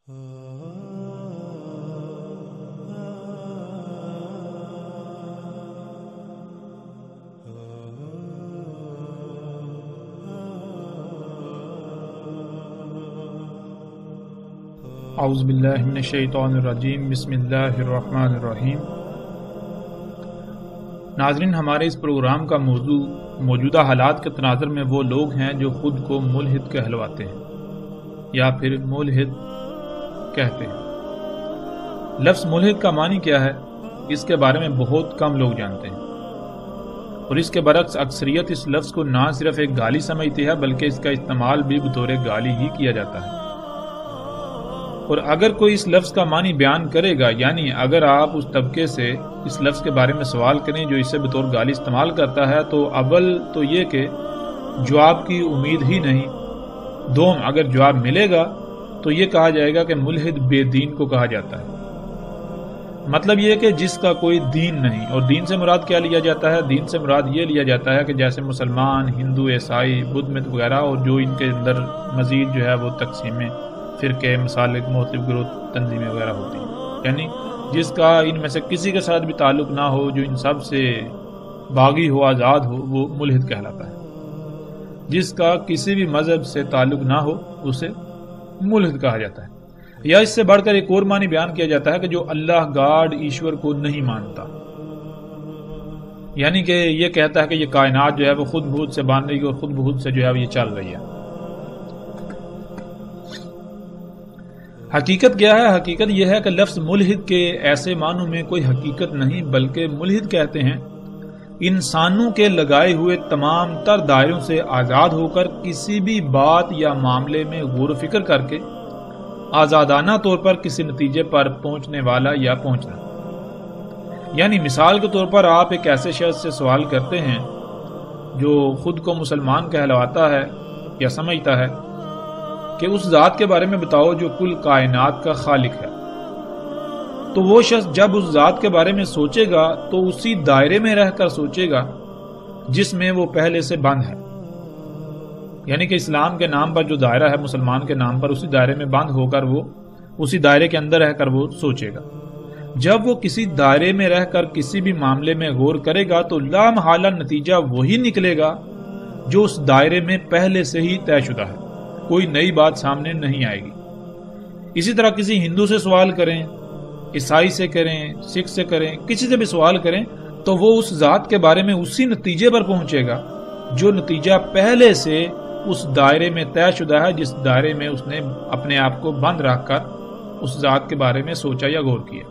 اعوذ باللہ من الشیطان الرجیم، بسم اللہ الرحمن الرحیم۔ ناظرین، ہمارے اس پروگرام کا موضوع موجودہ حالات کے تناظر میں وہ لوگ ہیں جو خود کو ملحد کہلواتے ہیں یا پھر ملحد کہتے ہیں۔ لفظ ملحد کا معنی کیا ہے، اس کے بارے میں بہت کم لوگ جانتے ہیں، اور اس کے برعکس اکثریت اس لفظ کو نہ صرف ایک گالی سمجھتی ہے بلکہ اس کا استعمال بھی بطور گالی ہی کیا جاتا ہے۔ اور اگر کوئی اس لفظ کا معنی بیان کرے گا، یعنی اگر آپ اس طبقے سے اس لفظ کے بارے میں سوال کریں جو اسے بطور گالی استعمال کرتا ہے، تو اول تو یہ کہ جواب کی امید ہی نہیں، دوم اگر جواب ملے گا تو یہ کہا جائے گا کہ ملحد بے دین کو کہا جاتا ہے۔ مطلب یہ کہ جس کا کوئی دین نہیں، اور دین سے مراد کیا لیا جاتا ہے؟ دین سے مراد یہ لیا جاتا ہے کہ جیسے مسلمان، ہندو، عیسائی، بدھ مت وغیرہ، اور جو ان کے اندر مزید جو ہے وہ تقسیمیں، فرقے، مسالک، مختلف گروہ، تنظیمیں وغیرہ ہوتی ہیں، یعنی جس کا ان میں سے کسی کے ساتھ بھی تعلق نہ ہو، جو ان سب سے باغی ہو، آزاد ہو، وہ ملحد کہلاتا ہے۔ جس کا کسی بھی مذہب سے تعلق نہ ہو اسے ملحد کہا جاتا ہے۔ یا اس سے بڑھ کر ایک اور معنی بیان کیا جاتا ہے کہ جو اللہ گاڈ ایشور کو نہیں مانتا، یعنی کہ یہ کہتا ہے کہ یہ کائنات جو ہے وہ خود بخود سے بن رہی ہے اور خود بخود سے جو ہے وہ یہ چل رہی ہے۔ حقیقت کیا ہے؟ حقیقت یہ ہے کہ لفظ ملحد کے ایسے معنوں میں کوئی حقیقت نہیں، بلکہ ملحد کہتے ہیں انسانوں کے لگائے ہوئے تمام تر دائروں سے آزاد ہو کر کسی بھی بات یا معاملے میں غور و فکر کر کے آزادانہ طور پر کسی نتیجے پر پہنچنے والا یا پہنچنا۔ یعنی مثال کے طور پر آپ ایک ایسے شخص سے سوال کرتے ہیں جو خود کو مسلمان کہلواتا ہے یا سمجھتا ہے کہ اس ذات کے بارے میں بتاؤ جو کل کائنات کا خالق ہے، تو وہ شخص جب اس ذات کے بارے میں سوچے گا تو اسی دائرے میں رہ کر سوچے گا جس میں وہ پہلے سے بند ہے، یعنی کہ اسلام کے نام پر جو دائرہ ہے، مسلمان کے نام پر، اسی دائرے میں بند ہو کر وہ اسی دائرے کے اندر رہ کر وہ سوچے گا۔ جب وہ کسی دائرے میں رہ کر کسی بھی معاملے میں غور کرے گا تو لامحالہ نتیجہ وہی نکلے گا جو اس دائرے میں پہلے سے ہی طے شدہ ہے، کوئی نئی بات سامنے نہیں آئے گی۔ اسی طرح کسی ہندو سے سوال کریں، عیسائی سے کریں، سکھ سے کریں، کسی سے بھی سوال کریں تو وہ اس ذات کے بارے میں اسی نتیجے پر پہنچے گا جو نتیجہ پہلے سے اس دائرے میں طے شدہ ہے، جس دائرے میں اس نے اپنے آپ کو بند رکھ کر اس ذات کے بارے میں سوچا یا غور کیا۔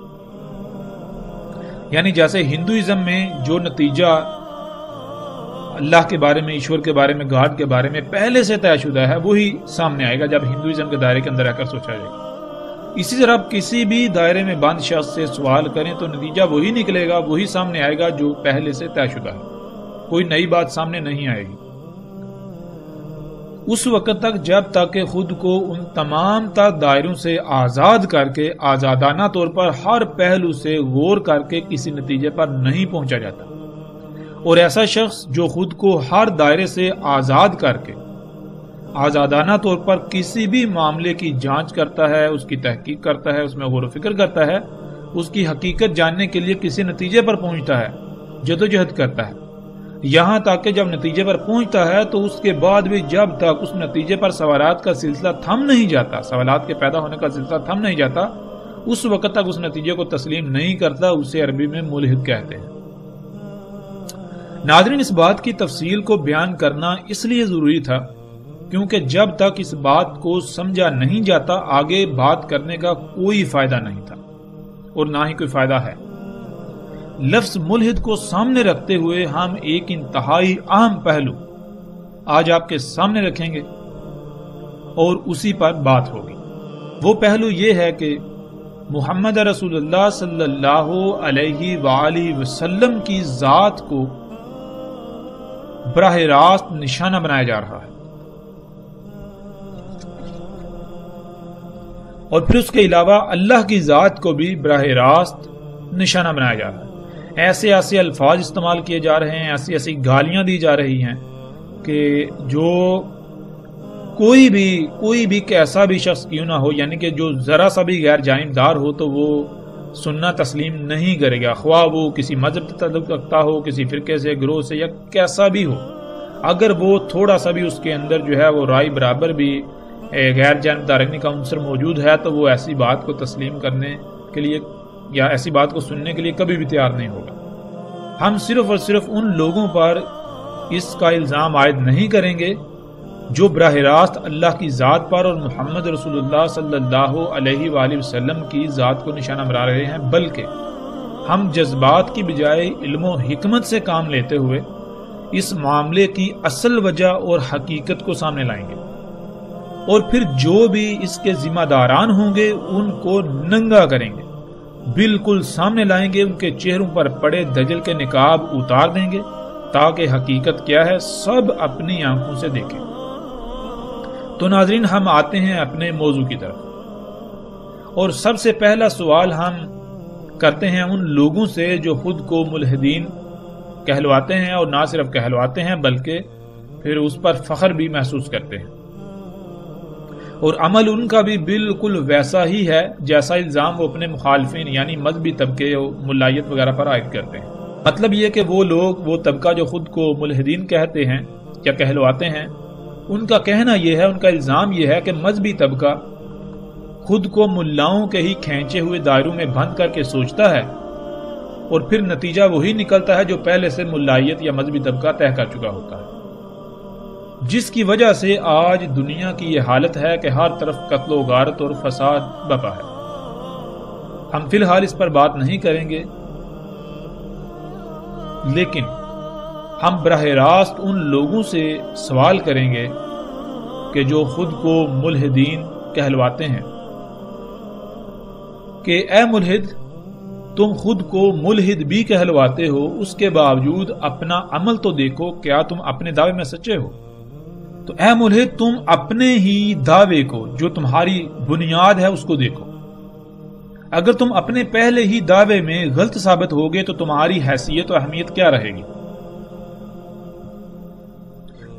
یعنی جیسے ہندوازم میں جو نتیجہ اللہ کے بارے میں، ایشور کے بارے میں، گاڈ کے بارے میں پہلے سے طے شدہ ہے، وہی سامنے آئے گا جب ہندوازم کے دائرے کے اندر رہ کر سوچا جائے گا۔ اسی طرح کسی بھی دائرے میں بند شخص سے سوال کریں تو نتیجہ وہی نکلے گا، وہی سامنے آئے گا جو پہلے سے طے شدہ ہے، کوئی نئی بات سامنے نہیں آئے گی۔ اس وقت تک جب تک کہ خود کو ان تمام تر دائروں سے آزاد کر کے آزادانہ طور پر ہر پہلو سے غور کر کے کسی نتیجے پر نہیں پہنچا جاتا۔ اور ایسا شخص جو خود کو ہر دائرے سے آزاد کر کے آزادانہ طور پر کسی بھی معاملے کی جانچ کرتا ہے، اس کی تحقیق کرتا ہے، اس میں غور و فکر کرتا ہے، اس کی حقیقت جاننے کے لیے کسی نتیجے پر پہنچتا ہے، جدوجہد کرتا ہے، یہاں تک کہ جب نتیجے پر پہنچتا ہے تو اس کے بعد بھی جب تک اس نتیجے پر سوالات کا سلسلہ تھم نہیں جاتا، سوالات کے پیدا ہونے کا سلسلہ تھم نہیں جاتا، اس وقت تک اس نتیجے کو تسلیم نہیں کرتا، اسے عربی میں ملحد کہتے ہیں۔ ناظرین، اس بات کی تفصیل کو بیان کرنا اس لیے ضروری تھا کیونکہ جب تک اس بات کو سمجھا نہیں جاتا آگے بات کرنے کا کوئی فائدہ نہیں تھا، اور نہ ہی کوئی فائدہ ہے۔ لفظ ملحد کو سامنے رکھتے ہوئے ہم ایک انتہائی اہم پہلو آج آپ کے سامنے رکھیں گے اور اسی پر بات ہوگی۔ وہ پہلو یہ ہے کہ محمد رسول اللہ صلی اللہ علیہ وآلہ وسلم کی ذات کو براہ راست نشانہ بنایا جا رہا ہے، اور پھر اس کے علاوہ اللہ کی ذات کو بھی براہ راست نشانہ بنایا جا رہا ہے۔ ایسے ایسے الفاظ استعمال کیے جا رہے ہیں، ایسی ایسی گالیاں دی جا رہی ہیں کہ جو کوئی بھی کیسا بھی شخص کیوں نہ ہو، یعنی کہ جو ذرا سا بھی غیر جانبدار ہو تو وہ سننا تسلیم نہیں کرے گا، خواہ وہ کسی مذہب سے تعلق رکھتا ہو، کسی فرقے سے، گروہ سے، یا کیسا بھی ہو۔ اگر وہ تھوڑا سا بھی اس کے اندر جو ہے وہ رائے برابر بھی غیر جانبداری کا عنصر موجود ہے تو وہ ایسی بات کو تسلیم کرنے کے لیے یا ایسی بات کو سننے کے لیے کبھی بھی تیار نہیں ہوگا۔ ہم صرف اور صرف ان لوگوں پر اس کا الزام عائد نہیں کریں گے جو براہ راست اللہ کی ذات پر اور محمد رسول اللہ صلی اللہ علیہ وآلہ وسلم کی ذات کو نشانہ بنا رہے ہیں، بلکہ ہم جذبات کی بجائے علم و حکمت سے کام لیتے ہوئے اس معاملے کی اصل وجہ اور حقیقت کو سامنے لائیں گے، اور پھر جو بھی اس کے ذمہ داران ہوں گے ان کو ننگا کریں گے، بالکل سامنے لائیں گے، ان کے چہروں پر پڑے دجل کے نقاب اتار دیں گے تاکہ حقیقت کیا ہے سب اپنی آنکھوں سے دیکھیں۔ تو ناظرین، ہم آتے ہیں اپنے موضوع کی طرف، اور سب سے پہلا سوال ہم کرتے ہیں ان لوگوں سے جو خود کو ملحدین کہلواتے ہیں، اور نہ صرف کہلواتے ہیں بلکہ پھر اس پر فخر بھی محسوس کرتے ہیں، اور عمل ان کا بھی بالکل ویسا ہی ہے جیسا الزام وہ اپنے مخالفین یعنی مذہبی طبقے اور ملائیت وغیرہ پر عائد کرتے ہیں۔ مطلب یہ کہ وہ طبقہ جو خود کو ملحدین کہتے ہیں یا کہلواتے ہیں، ان کا کہنا یہ ہے، ان کا الزام یہ ہے کہ مذہبی طبقہ خود کو ملاؤں کے ہی کھینچے ہوئے دائروں میں بند کر کے سوچتا ہے، اور پھر نتیجہ وہی نکلتا ہے جو پہلے سے ملائیت یا مذہبی طبقہ طے کر چکا ہوتا ہے، جس کی وجہ سے آج دنیا کی یہ حالت ہے کہ ہر طرف قتل و غارت اور فساد بپا ہے۔ ہم فی الحال اس پر بات نہیں کریں گے، لیکن ہم براہ راست ان لوگوں سے سوال کریں گے کہ جو خود کو ملحدین کہلواتے ہیں کہ اے ملحد، تم خود کو ملحد بھی کہلواتے ہو، اس کے باوجود اپنا عمل تو دیکھو، کیا تم اپنے دعوے میں سچے ہو؟ تو اے ملحد، تم اپنے ہی دعوے کو جو تمہاری بنیاد ہے اس کو دیکھو۔ اگر تم اپنے پہلے ہی دعوے میں غلط ثابت ہوگے تو تمہاری حیثیت و اہمیت کیا رہے گی؟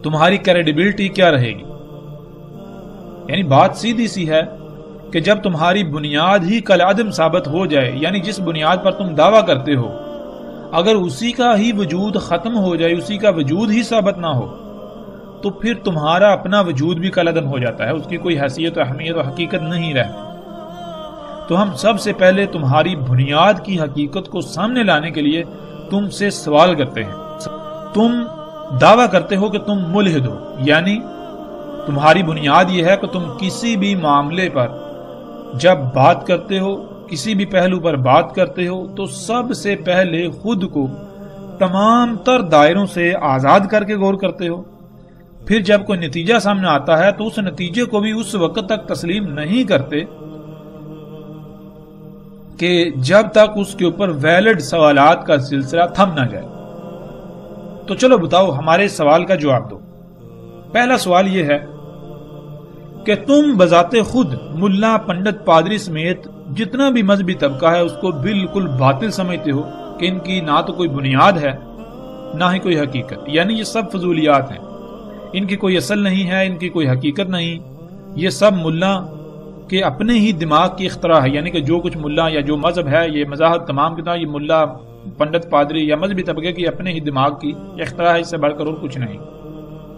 تمہاری کریڈیبلٹی کیا رہے گی؟ یعنی بات سیدھی سی ہے کہ جب تمہاری بنیاد ہی کالعدم ثابت ہو جائے، یعنی جس بنیاد پر تم دعویٰ کرتے ہو اگر اسی کا ہی وجود ختم ہو جائے، اسی کا وجود ہی ثابت نہ ہو، تو پھر تمہارا اپنا وجود بھی کالعدم ہو جاتا ہے، اس کی کوئی حیثیت و اہمیت و حقیقت نہیں رہتی۔ تو ہم سب سے پہلے تمہاری بنیاد کی حقیقت کو سامنے لانے کے لیے تم سے سوال کرتے ہیں۔ تم دعویٰ کرتے ہو کہ تم ملحد ہو، یعنی تمہاری بنیاد یہ ہے کہ تم کسی بھی معاملے پر جب بات کرتے ہو، کسی بھی پہلو پر بات کرتے ہو، تو سب سے پہلے خود کو تمام تر دائروں سے آزاد کر کے غور کرتے ہو، پھر جب کوئی نتیجہ سامنے آتا ہے تو اس نتیجے کو بھی اس وقت تک تسلیم نہیں کرتے کہ جب تک اس کے اوپر ویلڈ سوالات کا سلسلہ تھم نہ جائے۔ تو چلو بتاؤ، ہمارے سوال کا جواب دو۔ پہلا سوال یہ ہے کہ تم بذات خود ملا، پنڈت، پادری سمیت جتنا بھی مذہبی طبقہ ہے اس کو بالکل باطل سمجھتے ہو کہ ان کی نہ تو کوئی بنیاد ہے نہ ہی کوئی حقیقت، یعنی یہ سب فضولیات ہیں، ان کی کوئی اصل نہیں ہے، ان کی کوئی حقیقت نہیں، یہ سب ملا کے اپنے ہی دماغ کی اختراع ہے، یعنی کہ جو کچھ ملا یا جو مذہب ہے، یہ مذاہب تمام کتنا یہ ملا، پنڈت، پادری یا مذہبی طبقے کی اپنے ہی دماغ کی اختراع ہے، اس سے بڑھ کر اور کچھ نہیں۔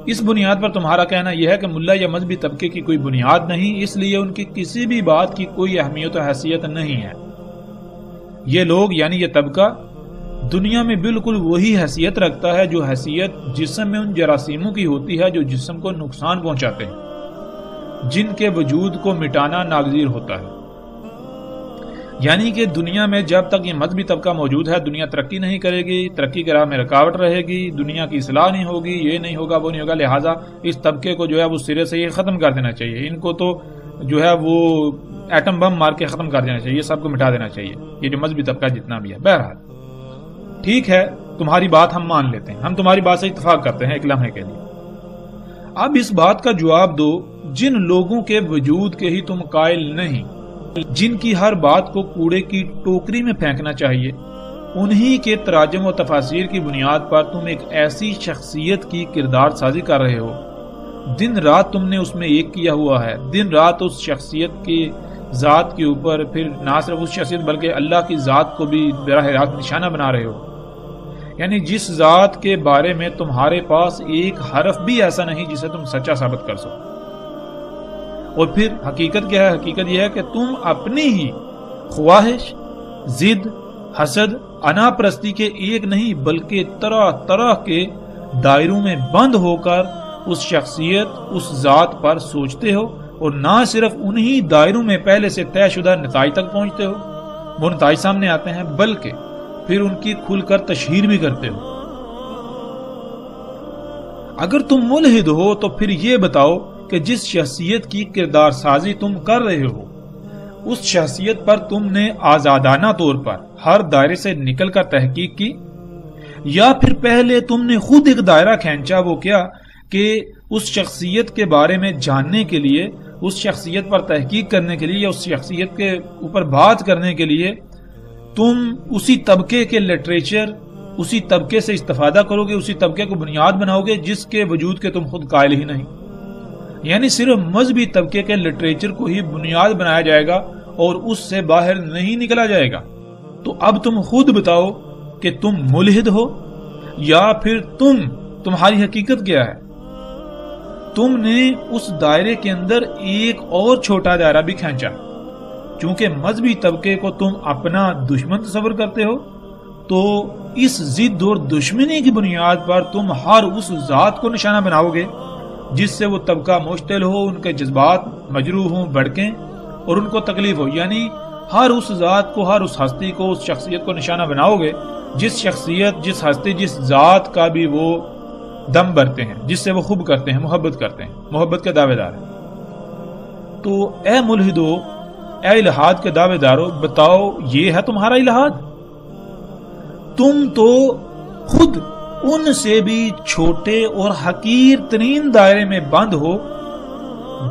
اس بنیاد پر تمہارا کہنا یہ ہے کہ ملا یا مذہبی طبقے کی کوئی بنیاد نہیں، اس لیے ان کی کسی بھی بات کی کوئی اہمیت و حیثیت نہیں ہے۔ یہ لوگ یعنی یہ طبقہ دنیا میں بالکل وہی حیثیت رکھتا ہے جو حیثیت جسم میں ان جراثیموں کی ہوتی ہے جو جسم کو نقصان پہنچاتے ہیں، جن کے وجود کو مٹانا ناگزیر ہوتا ہے۔ یعنی کہ دنیا میں جب تک یہ مذہبی طبقہ موجود ہے دنیا ترقی نہیں کرے گی، ترقی کی راہ میں رکاوٹ رہے گی، دنیا کی اصلاح نہیں ہوگی، یہ نہیں ہوگا، وہ نہیں ہوگا، لہٰذا اس طبقے کو جو ہے وہ سرے سے یہ ختم کر دینا چاہیے، ان کو تو جو ہے وہ ایٹم بم مار کے ختم کر دینا چاہیے، سب کو مٹا دینا چاہیے، یہ جو مذہبی طبقہ جتنا بھی ہے۔ بہرحال ٹھیک ہے، تمہاری بات ہم مان لیتے ہیں، ہم تمہاری بات سے اتفاق کرتے ہیں ایک لمحے کے لیے۔ اب اس بات کا جواب دو جن لوگوں کے وجود کے ہی تم قائل نہیں، جن کی ہر بات کو کوڑے کی ٹوکری میں پھینکنا چاہیے، انہی کے تراجم و تفاسیر کی بنیاد پر تم ایک ایسی شخصیت کی کردار سازی کر رہے ہو دن رات تم نے اس میں ایک کیا ہوا ہے، دن رات اس شخصیت کی ذات کے اوپر، پھر نہ صرف اس شخصیت بلکہ اللہ کی ذات کو بھی براہ راست نشانہ بنا رہے ہو، یعنی جس ذات کے بارے میں تمہارے پاس ایک حرف بھی ایسا نہیں جسے تم سچا ثابت کر سکو۔ اور پھر حقیقت کیا ہے؟ حقیقت یہ ہے کہ تم اپنی ہی خواہش، ضد، حسد، انا پرستی کے ایک نہیں بلکہ طرح طرح کے دائروں میں بند ہو کر اس شخصیت، اس ذات پر سوچتے ہو، اور نہ صرف انہی دائروں میں پہلے سے طے شدہ نتائج تک پہنچتے ہو، وہ نتائج سامنے آتے ہیں، بلکہ پھر ان کی کھل کر تشہیر بھی کرتے ہو۔ اگر تم ملحد ہو تو پھر یہ بتاؤ کہ جس شخصیت کی کردار سازی تم کر رہے ہو، اس شخصیت پر تم نے آزادانہ طور پر ہر دائرے سے نکل کر تحقیق کی، یا پھر پہلے تم نے خود ایک دائرہ کھینچا، وہ کیا کہ اس شخصیت کے بارے میں جاننے کے لیے، اس شخصیت پر تحقیق کرنے کے لیے، یا اس شخصیت کے اوپر بات کرنے کے لیے تم اسی طبقے کے لٹریچر، اسی طبقے سے استفادہ کرو گے، اسی طبقے کو بنیاد بناؤ گے جس کے وجود کے تم خود قائل ہی نہیں، یعنی صرف مذہبی طبقے کے لٹریچر کو ہی بنیاد بنایا جائے گا اور اس سے باہر نہیں نکلا جائے گا۔ تو اب تم خود بتاؤ کہ تم ملحد ہو یا پھر تمہاری حقیقت کیا ہے؟ تم نے اس دائرے کے اندر ایک اور چھوٹا دائرہ بھی کھینچا، چونکہ مذہبی طبقے کو تم اپنا دشمن تصور کرتے ہو، تو اس ضد اور دشمنی کی بنیاد پر تم ہر اس ذات کو نشانہ بناؤ گے جس سے وہ طبقہ مشتعل ہو، ان کے جذبات مجروح ہوں، بھڑکیں اور ان کو تکلیف ہو، یعنی ہر اس ذات کو، ہر اس ہستی کو، اس شخصیت کو نشانہ بناؤ گے جس شخصیت، جس ہستی، جس ذات کا بھی وہ دم بھرتے ہیں، جس سے وہ خوب کرتے ہیں، محبت کرتے ہیں، محبت کے دعوے دار ہیں۔ تو اے ملحدو، اے الہاد کے دعوے دارو، بتاؤ یہ ہے تمہارا الہاد؟ تم تو خود ان سے بھی چھوٹے اور حقیر ترین دائرے میں بند ہو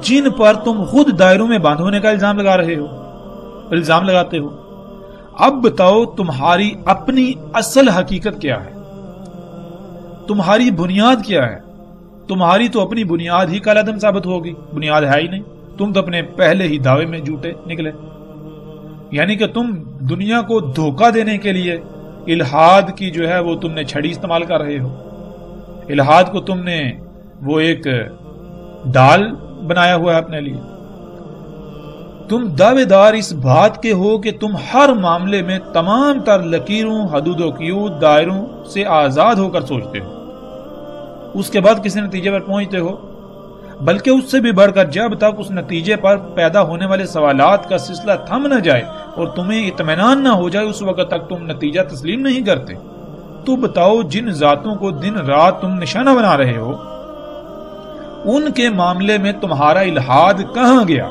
جن پر تم خود دائروں میں بند ہونے کا الزام لگا رہے ہو، الزام لگاتے ہو۔ اب بتاؤ تمہاری اپنی اصل حقیقت کیا ہے؟ تمہاری بنیاد کیا ہے؟ تمہاری تو اپنی بنیاد ہی کالعدم ثابت ہوگی، بنیاد ہے ہی نہیں، تم تو اپنے پہلے ہی دعوے میں جھوٹے نکلے، یعنی کہ تم دنیا کو دھوکہ دینے کے لیے الہاد کی جو ہے وہ تم نے چھڑی استعمال کر رہے ہو، الہاد کو تم نے وہ ایک ڈال بنایا ہوا ہے اپنے لیے۔ تم دعوے دار اس بات کے ہو کہ تم ہر معاملے میں تمام تر لکیروں، حدود و قیود، دائروں سے آزاد ہو کر سوچتے ہو، اس کے بعد کسی نتیجے پر پہنچتے ہو، بلکہ اس سے بھی بڑھ کر جب تک اس نتیجے پر پیدا ہونے والے سوالات کا سلسلہ تھم نہ جائے اور تمہیں اطمینان نہ ہو جائے، اس وقت تک تم نتیجہ تسلیم نہیں کرتے۔ تو بتاؤ جن ذاتوں کو دن رات تم نشانہ بنا رہے ہو، ان کے معاملے میں تمہارا الہاد کہاں گیا؟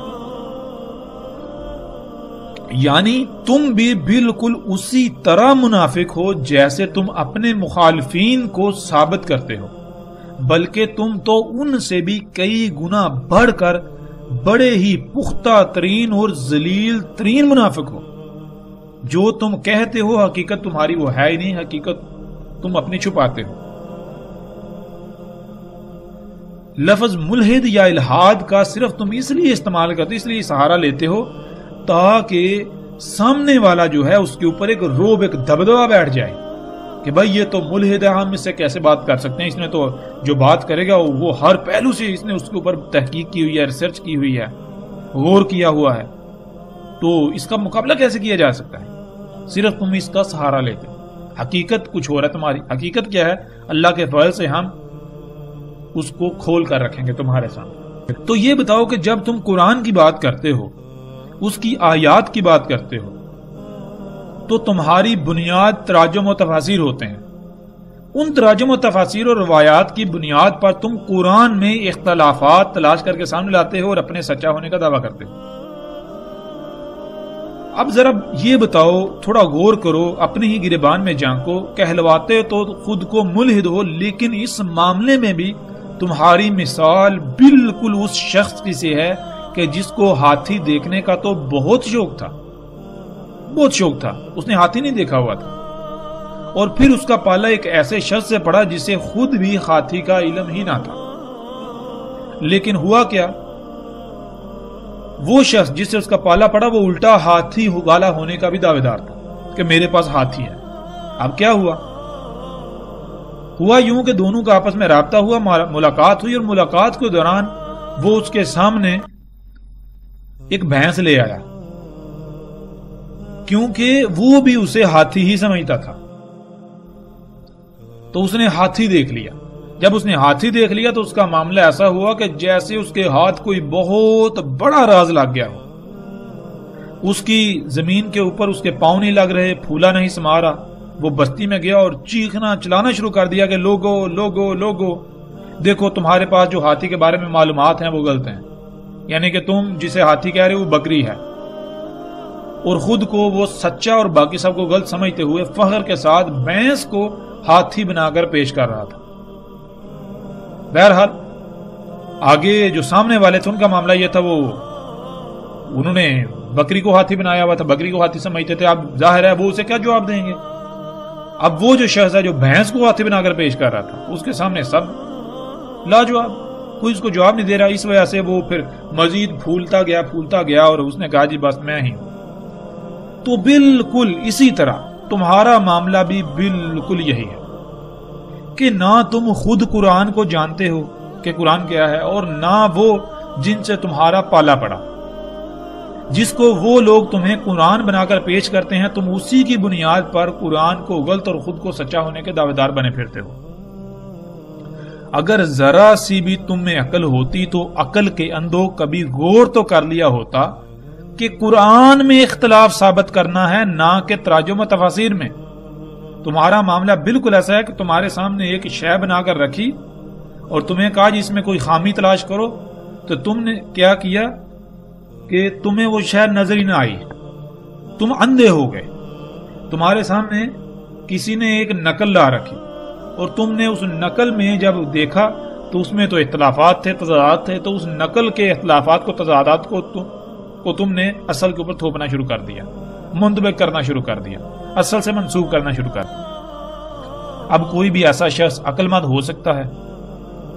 یعنی تم بھی بالکل اسی طرح منافق ہو جیسے تم اپنے مخالفین کو ثابت کرتے ہو، بلکہ تم تو ان سے بھی کئی گنا بڑھ کر بڑے ہی پختہ ترین اور ذلیل ترین منافق ہو۔ جو تم کہتے ہو حقیقت تمہاری وہ ہے ہی نہیں، حقیقت تم اپنی چھپاتے ہو۔ لفظ ملحد یا الہاد کا صرف تم اس لیے استعمال کرتے، اس لیے سہارا لیتے ہو تاکہ سامنے والا جو ہے اس کے اوپر ایک روب، ایک دبدبہ بیٹھ جائے کہ بھائی یہ تو ملحد ہے، ہم اس سے کیسے بات کر سکتے ہیں، اس نے تو جو بات کرے گا وہ ہر پہلو سے اس نے اس کے اوپر تحقیق کی ہوئی ہے، ریسرچ کی ہوئی ہے، غور کیا ہوا ہے، تو اس کا مقابلہ کیسے کیا جا سکتا ہے؟ صرف تم اس کا سہارا لیتے ہو، حقیقت کچھ اور ہے تمہاری۔ حقیقت کیا ہے؟ اللہ کے فضل سے ہم اس کو کھول کر رکھیں گے تمہارے سامنے۔ تو یہ بتاؤ کہ جب تم قرآن کی بات کرتے ہو، اس کی آیات کی بات کرتے ہو، تو تمہاری بنیاد تراجم و تفاسیر ہوتے ہیں۔ ان تراجم و تفاسیر اور روایات کی بنیاد پر تم قرآن میں اختلافات تلاش کر کے سامنے لاتے ہو اور اپنے سچا ہونے کا دعویٰ کرتے ہو۔ اب ذرا یہ بتاؤ، تھوڑا غور کرو، اپنے ہی گریبان میں جھانکو، کہلواتے تو خود کو ملحد ہو، لیکن اس معاملے میں بھی تمہاری مثال بالکل اس شخص کی سی ہے کہ جس کو ہاتھی دیکھنے کا تو بہت شوق تھا، بہت شوق تھا، اس نے ہاتھی نہیں دیکھا ہوا تھا، اور پھر اس کا پالا ایک ایسے شخص سے پڑا جسے خود بھی ہاتھی کا علم ہی نہ تھا۔ لیکن ہوا کیا؟ وہ شخص جس سے اس کا پالا پڑا وہ الٹا ہاتھی والا ہونے کا بھی دعوے دار تھا کہ میرے پاس ہاتھی ہے۔ اب کیا ہوا یوں کہ دونوں کا آپس میں رابطہ ہوا، ملاقات ہوئی، اور ملاقات کے دوران وہ اس کے سامنے ایک بھینس لے آیا، کیونکہ وہ بھی اسے ہاتھی ہی سمجھتا تھا۔ تو اس نے ہاتھی دیکھ لیا۔ جب اس نے ہاتھی دیکھ لیا تو اس کا معاملہ ایسا ہوا کہ جیسے اس کے ہاتھ کوئی بہت بڑا راز لگ گیا ہو۔ اس کی زمین کے اوپر اس کے پاؤں نہیں لگ رہے، پھولا نہیں سما رہا۔ وہ بستی میں گیا اور چیخنا چلانا شروع کر دیا کہ لوگو لوگو لوگو، دیکھو تمہارے پاس جو ہاتھی کے بارے میں معلومات ہیں وہ غلط ہیں، یعنی کہ تم جسے ہاتھی کہہ رہے وہ بکری ہے، اور خود کو وہ سچا اور باقی سب کو غلط سمجھتے ہوئے فخر کے ساتھ بھینس کو ہاتھی بنا کر پیش کر رہا تھا۔ بہرحال آگے جو سامنے والے تھے ان کا معاملہ یہ تھا، وہ انہوں نے بکری کو ہاتھی بنایا ہوا تھا، بکری کو ہاتھی سمجھتے تھے۔ اب ظاہر ہے وہ اسے کیا جواب دیں گے؟ اب وہ جو شخص ہے جو بھینس کو ہاتھی بنا کر پیش کر رہا تھا اس کے سامنے سب لاجواب، کوئی اس کو جواب نہیں دے رہا۔ اس وجہ سے وہ پھر مزید پھولتا گیا اور اس نے کہا جی بس میں ہی ہوں۔ تو بالکل اسی طرح تمہارا معاملہ بھی بالکل یہی ہے کہ نہ تم خود قرآن کو جانتے ہو کہ قرآن کیا ہے، اور نہ وہ جن سے تمہارا پالا پڑا، جس کو وہ لوگ تمہیں قرآن بنا کر پیش کرتے ہیں، تم اسی کی بنیاد پر قرآن کو غلط اور خود کو سچا ہونے کے دعوے دار بنے پھرتے ہو۔ اگر ذرا سی بھی تم میں عقل ہوتی تو عقل کے اندھوں کبھی غور تو کر لیا ہوتا کہ قرآن میں اختلاف ثابت کرنا ہے، نہ کہ تراجم و تفاسیر میں۔ تمہارا معاملہ بالکل ایسا ہے کہ تمہارے سامنے ایک شے بنا کر رکھی اور تمہیں کہا جی اس میں کوئی خامی تلاش کرو، تو تم نے کیا کیا کہ تمہیں وہ شے نظر ہی نہ آئی، تم اندھے ہو گئے۔ تمہارے سامنے کسی نے ایک نقل لا رکھی اور تم نے اس نقل میں جب دیکھا تو اس میں تو اختلافات تھے، تضادات تھے، تو اس نقل کے اختلافات کو، تضادات کو تم نے اصل کے اوپر تھوپنا شروع کر دیا، منطبق کرنا شروع کر دیا، اصل سے منسوب کرنا شروع کر دیا۔ اب کوئی بھی ایسا شخص عقل مند ہو سکتا ہے؟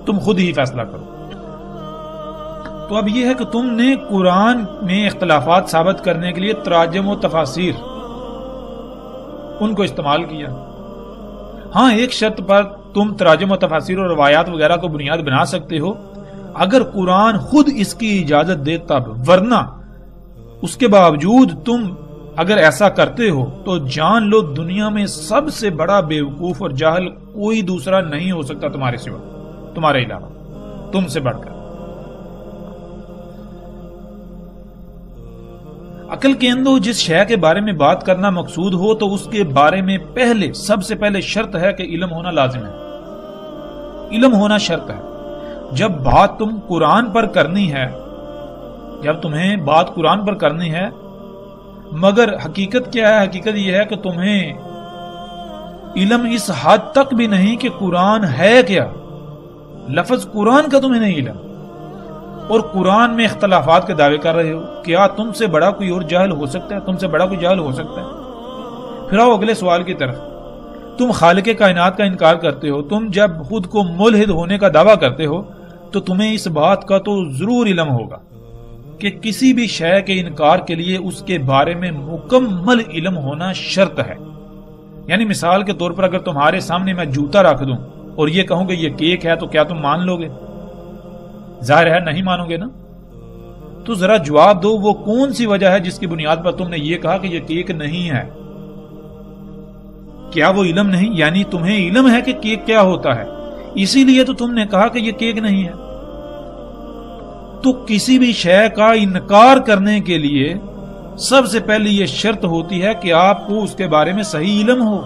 تم خود ہی فیصلہ کرو۔ تو اب یہ ہے کہ تم نے قرآن میں اختلافات ثابت کرنے کے لیے تراجم و تفاسیر ان کو استعمال کیا۔ ہاں ایک شرط پر تم تراجم و تفاسیر اور روایات وغیرہ کو بنیاد بنا سکتے ہو اگر قرآن خود اس کی اجازت دے تب، ورنہ اس کے باوجود تم اگر ایسا کرتے ہو تو جان لو دنیا میں سب سے بڑا بیوقوف اور جاہل کوئی دوسرا نہیں ہو سکتا تمہارے سوا، تمہارے علاوہ، تم سے بڑھ کر۔ عقل کے اندر جس شے کے بارے میں بات کرنا مقصود ہو تو اس کے بارے میں سب سے پہلے شرط ہے کہ علم ہونا لازم ہے، علم ہونا شرط ہے۔ جب بات تم قرآن پر کرنی ہے، جب تمہیں بات قرآن پر کرنی ہے، مگر حقیقت کیا ہے؟ حقیقت یہ ہے کہ تمہیں علم اس حد تک بھی نہیں کہ قرآن ہے کیا، لفظ قرآن کا تمہیں نہیں علم، اور قرآن میں اختلافات کے دعوے کر رہے ہو۔ کیا تم سے بڑا کوئی اور جاہل ہو سکتا ہے؟ تم سے بڑا کوئی جاہل ہو سکتا ہے؟ پھر آؤ اگلے سوال کی طرف۔ تم خالق کائنات کا انکار کرتے ہو، تم جب خود کو ملحد ہونے کا دعویٰ کرتے ہو تو تمہیں اس بات کا تو ضرور علم ہوگا کہ کسی بھی شے کے انکار کے لیے اس کے بارے میں مکمل علم ہونا شرط ہے۔ یعنی مثال کے طور پر اگر تمہارے سامنے میں جوتا رکھ دوں اور یہ کہوں کہ یہ کیک ہے تو کیا تم مان لو گے؟ ظاہر ہے نہیں مانو گے نا۔ تو ذرا جواب دو وہ کون سی وجہ ہے جس کی بنیاد پر تم نے یہ کہا کہ یہ کیک نہیں ہے؟ کیا وہ علم نہیں؟ یعنی تمہیں علم ہے کہ کیک کیا ہوتا ہے، اسی لیے تو تم نے کہا کہ یہ کیک نہیں ہے۔ تو کسی بھی شے کا انکار کرنے کے لیے سب سے پہلے یہ شرط ہوتی ہے کہ آپ کو اس کے بارے میں صحیح علم ہو،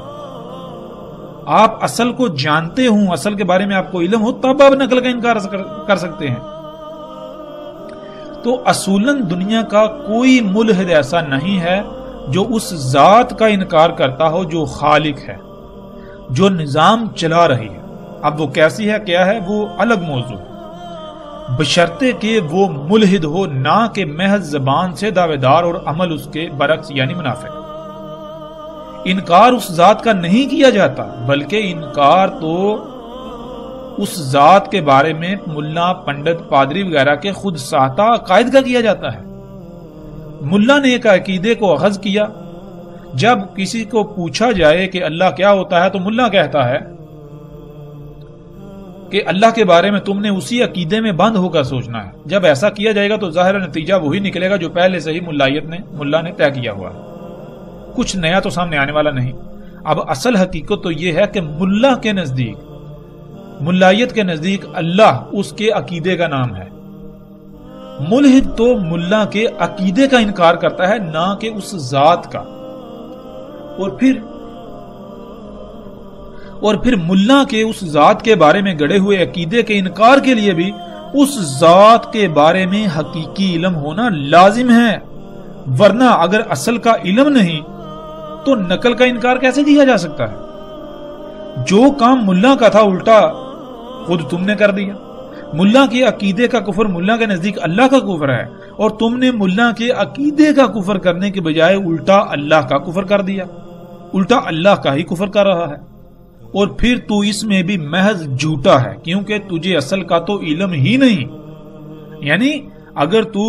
آپ اصل کو جانتے ہوں، اصل کے بارے میں آپ کو علم ہو، تب آپ نقل کا انکار کر سکتے ہیں۔ تو اصولاً دنیا کا کوئی ملحد ایسا نہیں ہے جو اس ذات کا انکار کرتا ہو جو خالق ہے، جو نظام چلا رہی ہے۔ اب وہ کیسی ہے، کیا ہے، وہ الگ موضوع ہے، بشرطے کہ وہ ملحد ہو، نہ کہ محض زبان سے دعوے دار اور عمل اس کے برعکس یعنی منافق۔ انکار اس ذات کا نہیں کیا جاتا، بلکہ انکار تو اس ذات کے بارے میں ملا، پنڈت، پادری وغیرہ کے خود ساختہ عقائد کا کیا جاتا ہے۔ ملا نے ایک عقیدے کو اخذ کیا، جب کسی کو پوچھا جائے کہ اللہ کیا ہوتا ہے تو ملا کہتا ہے کہ اللہ کے بارے میں تم نے اسی عقیدے میں بند ہو کر سوچنا ہے۔ جب ایسا کیا جائے گا تو ظاہر نتیجہ وہی نکلے گا جو پہلے سے ہی ملا نے طے کیا ہوا ہے، کچھ نیا تو سامنے آنے والا نہیں۔ اب اصل حقیقت تو یہ ہے کہ ملا کے نزدیک، ملائیت کے نزدیک اللہ اس کے عقیدے کا نام ہے۔ ملحد تو ملا کے عقیدے کا انکار کرتا ہے، نہ کہ اس ذات کا۔ اور پھر ملا کے اس ذات کے بارے میں گڑے ہوئے عقیدے کے انکار کے لیے بھی اس ذات کے بارے میں حقیقی علم ہونا لازم ہے، ورنہ اگر اصل کا علم نہیں تو نقل کا انکار کیسے کیا جا سکتا ہے؟ جو کام ملا کا تھا الٹا خود تم نے کر دیا۔ ملا کے عقیدے کا کفر ملا کے نزدیک اللہ کا کفر ہے، اور تم نے ملا کے عقیدے کا کفر کرنے کے بجائے الٹا اللہ کا کفر کر دیا، الٹا اللہ کا ہی کفر کر رہا ہے۔ اور پھر تو اس میں بھی محض جھوٹا ہے، کیونکہ تجھے اصل کا تو علم ہی نہیں۔ یعنی اگر تو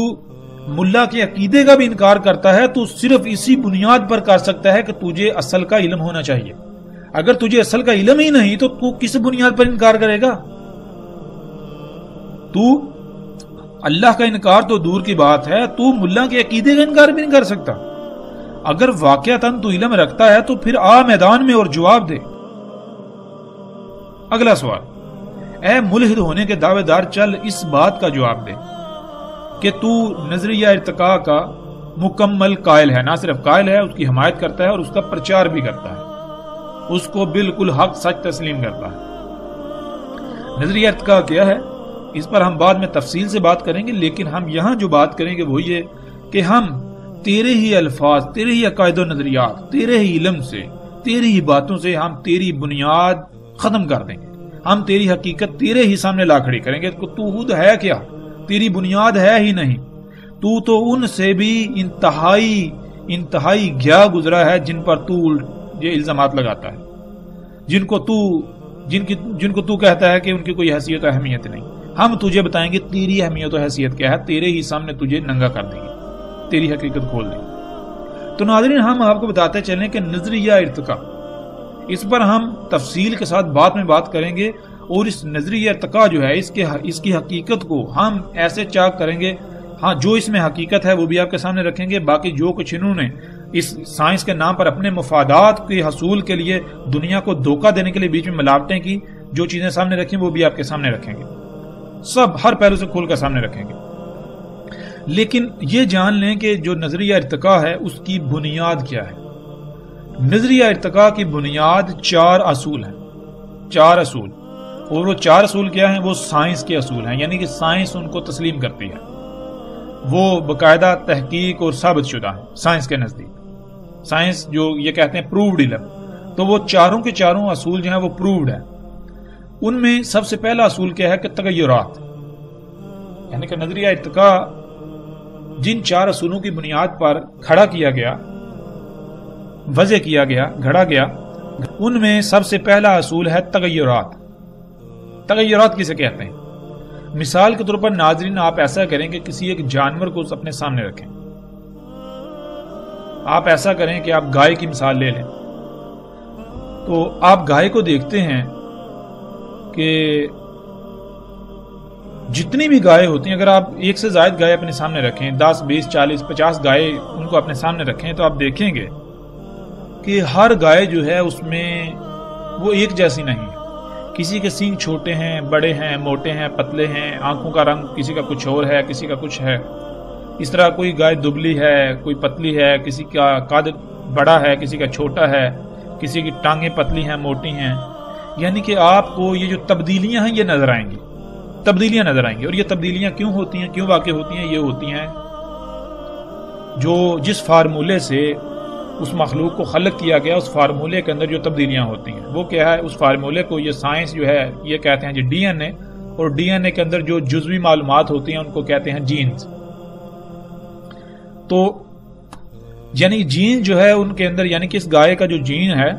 ملا کے عقیدے کا بھی انکار کرتا ہے تو صرف اسی بنیاد پر کر سکتا ہے کہ تجھے اصل کا علم ہونا چاہیے۔ اگر تجھے اصل کا علم ہی نہیں تو کس بنیاد پر انکار کرے گا؟ تو اللہ کا انکار تو دور کی بات ہے، تو ملا کے عقیدے کا انکار بھی نہیں کر سکتا۔ اگر واقعتاً تو علم رکھتا ہے تو پھر آ میدان میں اور جواب دے۔ اگلا سوال، اے ملحد ہونے کے دعوے دار، چل اس بات کا جواب دے کہ تو نظریہ ارتقاء کا مکمل قائل ہے، نہ صرف قائل ہے، اس کی حمایت کرتا ہے اور اس کا پرچار بھی کرتا ہے، اس کو بالکل حق سچ تسلیم کرتا ہے۔ نظریہ ارتقاء کیا ہے اس پر ہم بعد میں تفصیل سے بات کریں گے، لیکن ہم یہاں جو بات کریں گے وہ یہ کہ ہم تیرے ہی الفاظ، تیرے ہی عقائد و نظریات، تیرے ہی علم سے، تیری ہی باتوں سے ہم تیری بنیاد ختم کر دیں گے۔ ہم تیری حقیقت تیرے ہی سامنے لا کھڑی کریں گے۔ تو خود ہے کیا؟ تیری بنیاد ہے ہی نہیں۔ تو ان سے بھی انتہائی گیا گزرا ہے جن پر تو یہ الزامات لگاتا ہے، جن کو تو کہتا ہے کہ ان کی کوئی حیثیت و اہمیت نہیں۔ ہم تجھے بتائیں گے تیری اہمیت و حیثیت کیا ہے، تیرے ہی سامنے تجھے ننگا کر دیں گے، تیری حقیقت کھول دیں گے۔ تو ناظرین، ہم آپ کو بتاتے چلیں کہ نظریہ ارتقاء، اس پر ہم تفصیل کے ساتھ بعد میں بات کریں گے، اور اس نظریہ ارتقاء جو ہے اس کی حقیقت کو ہم ایسے چاک کریں گے، ہاں جو اس میں حقیقت ہے وہ بھی آپ کے سامنے رکھیں گے، باقی جو کچھ انہوں نے اس سائنس کے نام پر اپنے مفادات کے حصول کے لیے دنیا کو دھوکہ دینے کے لیے بیچ میں ملاوٹیں کی، جو چیزیں سامنے رکھیں وہ بھی آپ کے سامنے رکھیں گے، سب ہر پہلو سے کھول کر سامنے رکھیں گے۔ لیکن یہ جان لیں کہ جو نظریہ ارتقاء ہے اس کی بنیاد کیا ہے۔ نظریہ ارتقاء کی بنیاد 4 اصول ہیں، 4 اصول، اور وہ 4 اصول کیا ہیں؟ وہ سائنس کے اصول ہیں، یعنی کہ سائنس ان کو تسلیم کرتی ہے، وہ باقاعدہ تحقیق اور ثابت شدہ ہیں سائنس کے نزدیک۔ سائنس جو یہ کہتے ہیں پرووڈ علم، تو وہ چاروں کے چاروں اصول جو ہیں وہ پرووڈ ہیں۔ ان میں سب سے پہلا اصول کیا ہے کہ تغیرات، یعنی کہ نظریہ ارتقاء جن 4 اصولوں کی بنیاد پر کھڑا کیا گیا، وضع کیا گیا، گھڑا گیا، ان میں سب سے پہلا اصول ہے تغیرات۔ تغیرات کسے کہتے ہیں؟ مثال کے طور پر ناظرین، آپ ایسا کریں کہ کسی ایک جانور کو اپنے سامنے رکھیں، آپ ایسا کریں کہ آپ گائے کی مثال لے لیں، تو آپ گائے کو دیکھتے ہیں کہ جتنی بھی گائے ہوتی ہیں، اگر آپ ایک سے زائد گائے اپنے سامنے رکھیں، 10 20 40 50 گائے ان کو اپنے سامنے رکھیں، تو آپ دیکھیں گے کہ ہر گائے جو ہے اس میں وہ ایک جیسی نہیں ہے۔ کسی کے سینگ چھوٹے ہیں، بڑے ہیں، موٹے ہیں، پتلے ہیں، آنکھوں کا رنگ کسی کا کچھ اور ہے، کسی کا کچھ ہے، اس طرح کوئی گائے دبلی ہے، کوئی پتلی ہے، کسی کا قد بڑا ہے، کسی کا چھوٹا ہے، کسی کی ٹانگیں پتلی ہیں، موٹی ہیں۔ یعنی کہ آپ کو یہ جو تبدیلیاں ہیں یہ نظر آئیں گی، تبدیلیاں نظر آئیں گی۔ اور یہ تبدیلیاں کیوں ہوتی ہیں، کیوں واقع ہوتی ہیں؟ یہ ہوتی ہیں جو جس فارمولے سے اس مخلوق کو خلق کیا گیا، اس فارمولے کے اندر جو تبدیلیاں ہوتی ہیں وہ کیا ہے؟ اس فارمولے کو یہ سائنس جو ہے یہ کہتے ہیں جی ڈی این اے، اور ڈی این اے کے اندر جو جزوی معلومات ہوتی ہیں ان کو کہتے ہیں جینز۔ تو یعنی جین جو ہے ان کے اندر، یعنی کہ اس گائے کا جو جین ہے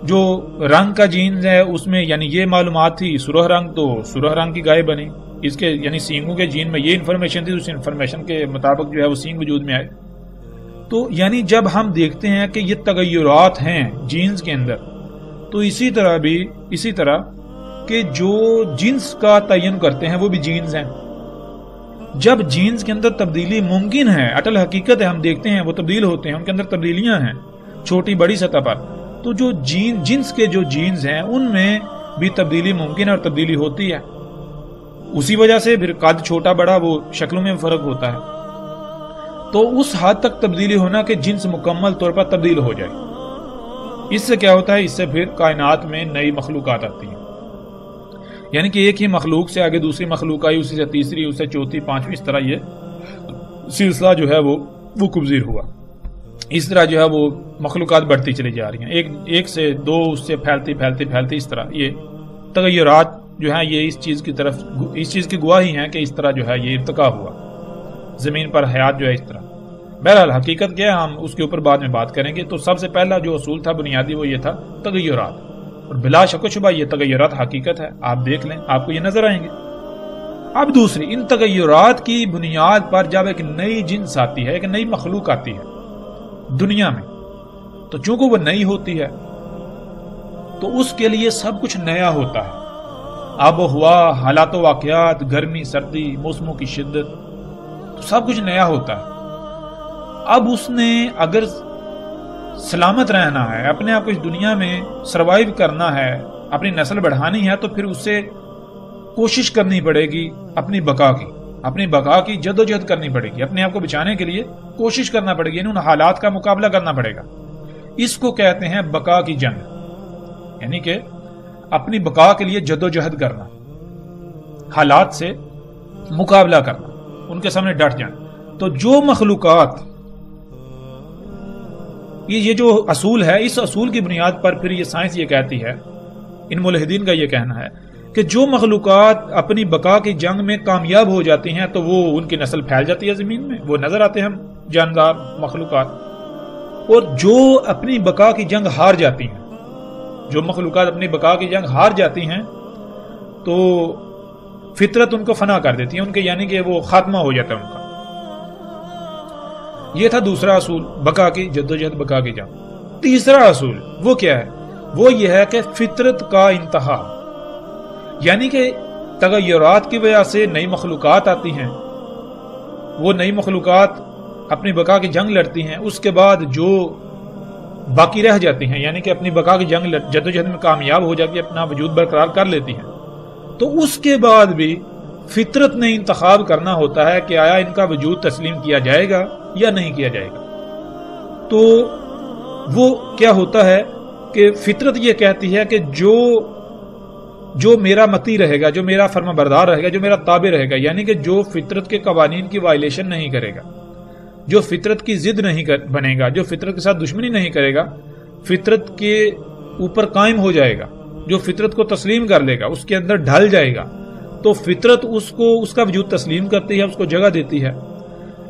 جو رنگ کا جینز ہے اس میں یعنی یہ معلومات تھی سرخ رنگ تو سرخ رنگ کی گائے بنی، اس کے یعنی سینگوں کے جین میں یہ انفارمیشن تھی، اس انفارمیشن کے مطابق جو ہے وہ سینگ وجود میں آئے۔ تو یعنی جب ہم دیکھتے ہیں کہ یہ تغیرات ہیں جینز کے اندر، تو اسی طرح کہ جو جنس کا تعین کرتے ہیں وہ بھی جینز ہیں۔ جب جینز کے اندر تبدیلی ممکن ہے، اٹل حقیقت ہے، ہم دیکھتے ہیں وہ تبدیل ہوتے ہیں، ان کے اندر تبدیلیاں ہیں چھوٹی بڑی سطح پر، تو جو جنس کے جو جینز ہیں ان میں بھی تبدیلی ممکن ہے اور تبدیلی ہوتی ہے۔ اسی وجہ سے پھر قد چھوٹا بڑا وہ شکلوں میں فرق ہوتا ہے۔ تو اس حد تک تبدیلی ہونا کہ جنس مکمل طور پر تبدیل ہو جائے، اس سے کیا ہوتا ہے، اس سے پھر کائنات میں نئی مخلوقات آتی ہیں، یعنی کہ ایک ہی مخلوق سے آگے دوسری مخلوق آئی، اسی سے تیسری، اس سے چوتھی، پانچویں، اس طرح یہ سلسلہ جو ہے وہ کبزیر ہوا۔ اس طرح جو ہے وہ مخلوقات بڑھتی چلی جا رہی ہیں، ایک سے دو، اس سے پھیلتی اس طرح یہ تغیرات جو ہیں یہ اس چیز کی گواہی ہیں کہ اس طرح جو ہے یہ ارتقا ہوا زمین پر حیات جو ہے اس طرح۔ بہرحال حقیقت کیا ہے ہم اس کے اوپر بعد میں بات کریں گے۔ تو سب سے پہلا جو اصول تھا بنیادی وہ یہ تھا تغیرات، اور بلا شک و شبہ یہ تغیرات حقیقت ہے، آپ دیکھ لیں آپ کو یہ نظر آئیں گے۔ اب دوسری، ان تغیرات کی بنیاد پر جب ایک نئی جنس آتی ہے، ایک نئی مخلوق آتی ہے دنیا میں، تو چونکہ وہ نئی ہوتی ہے تو اس کے لیے سب کچھ نیا ہوتا ہے، آب و ہوا، حالات و واقعات، گرمی سردی، موسموں کی شدت، تو سب کچھ نیا ہوتا ہے۔ اب اس نے اگر سلامت رہنا ہے، اپنے آپ کو اس دنیا میں سروائیو کرنا ہے، اپنی نسل بڑھانی ہے، تو پھر اسے کوشش کرنی پڑے گی اپنی بقا کی جد و جہد کرنی پڑے گی، اپنے آپ کو بچانے کے لیے کوشش کرنا پڑے گی، یعنی ان حالات کا مقابلہ کرنا پڑے گا۔ اس کو کہتے ہیں بقا کی جنگ، یعنی کہ اپنی بقا کے لیے جد و جہد کرنا، حالات سے مقابلہ کرنا، ان کے سامنے ڈٹ جانا۔ تو جو مخلوقات، یہ جو اصول ہے، اس اصول کی بنیاد پر پھر یہ سائنس یہ کہتی ہے، ان ملحدین کا یہ کہنا ہے کہ جو مخلوقات اپنی بقا کی جنگ میں کامیاب ہو جاتی ہیں تو وہ ان کی نسل پھیل جاتی ہے زمین میں، وہ نظر آتے ہیں ہم جاندار مخلوقات۔ اور جو اپنی بقا کی جنگ ہار جاتی ہیں، جو مخلوقات اپنی بقا کی جنگ ہار جاتی ہیں تو فطرت ان کو فنا کر دیتی ہے، ان کے یعنی کہ وہ خاتمہ ہو جاتا ہے ان کا۔ یہ تھا دوسرا اصول، بقا کی جدوجہد، بقا کی جنگ۔ تیسرا اصول وہ کیا ہے؟ وہ یہ ہے کہ فطرت کا انتہا، یعنی کہ تغیرات کی وجہ سے نئی مخلوقات آتی ہیں، وہ نئی مخلوقات اپنی بقا کی جنگ لڑتی ہیں، اس کے بعد جو باقی رہ جاتی ہیں، یعنی کہ اپنی بقا کی جنگ جدوجہد میں کامیاب ہو جاتی ہے، اپنا وجود برقرار کر لیتی ہیں، تو اس کے بعد بھی فطرت نے انتخاب کرنا ہوتا ہے کہ آیا ان کا وجود تسلیم کیا جائے گا یا نہیں کیا جائے گا۔ تو وہ کیا ہوتا ہے کہ فطرت یہ کہتی ہے کہ جو میرا متی رہے گا، جو میرا فرما بردار رہے گا، جو میرا تابع رہے گا، یعنی کہ جو فطرت کے قوانین کی وائلیشن نہیں کرے گا، جو فطرت کی ضد نہیں بنے گا، جو فطرت کے ساتھ دشمنی نہیں کرے گا، فطرت کے اوپر قائم ہو جائے گا، جو فطرت کو تسلیم کر لے گا، اس کے اندر ڈھل جائے گا، تو فطرت اس کا وجود تسلیم کرتی ہے، اس کو جگہ دیتی ہے۔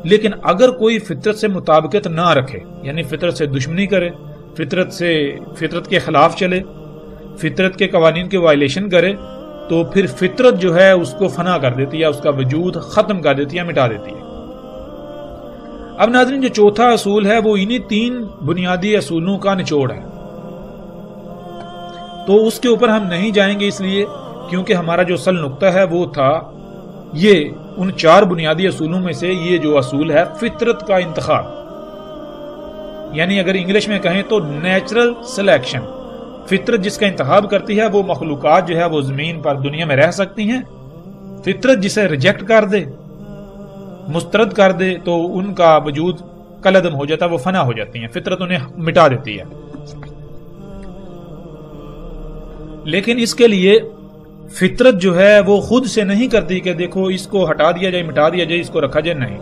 لیکن اگر کوئی فطرت سے مطابقت نہ رکھے، یعنی فطرت سے دشمنی کرے، فطرت کے خلاف چلے، فطرت کے قوانین کی وائلیشن کرے، تو پھر فطرت جو ہے اس کو فنا کر دیتی ہے، اس کا وجود ختم کر دیتی ہے، مٹا دیتی ہے۔ اب ناظرین، جو چوتھا اصول ہے وہ انہی تین بنیادی اصولوں کا نچوڑ ہے، تو اس کے اوپر ہم نہیں جائیں گے، اس لیے کیونکہ ہمارا جو اصل نقطہ ہے وہ تھا یہ ان چار بنیادی اصولوں میں سے یہ جو اصول ہے فطرت کا انتخاب، یعنی اگر انگلش میں کہیں تو نیچرل سلیکشن۔ فطرت جس کا انتخاب کرتی ہے وہ مخلوقات جو ہے وہ زمین پر دنیا میں رہ سکتی ہیں، فطرت جسے ریجیکٹ کر دے، مسترد کر دے، تو ان کا وجود کالعدم ہو جاتا ہے، وہ فنا ہو جاتی ہیں، فطرت انہیں مٹا دیتی ہے۔ لیکن اس کے لیے فطرت جو ہے وہ خود سے نہیں کرتی کہ دیکھو اس کو ہٹا دیا جائے، مٹا دیا جائے، اس کو رکھا جائے، نہیں۔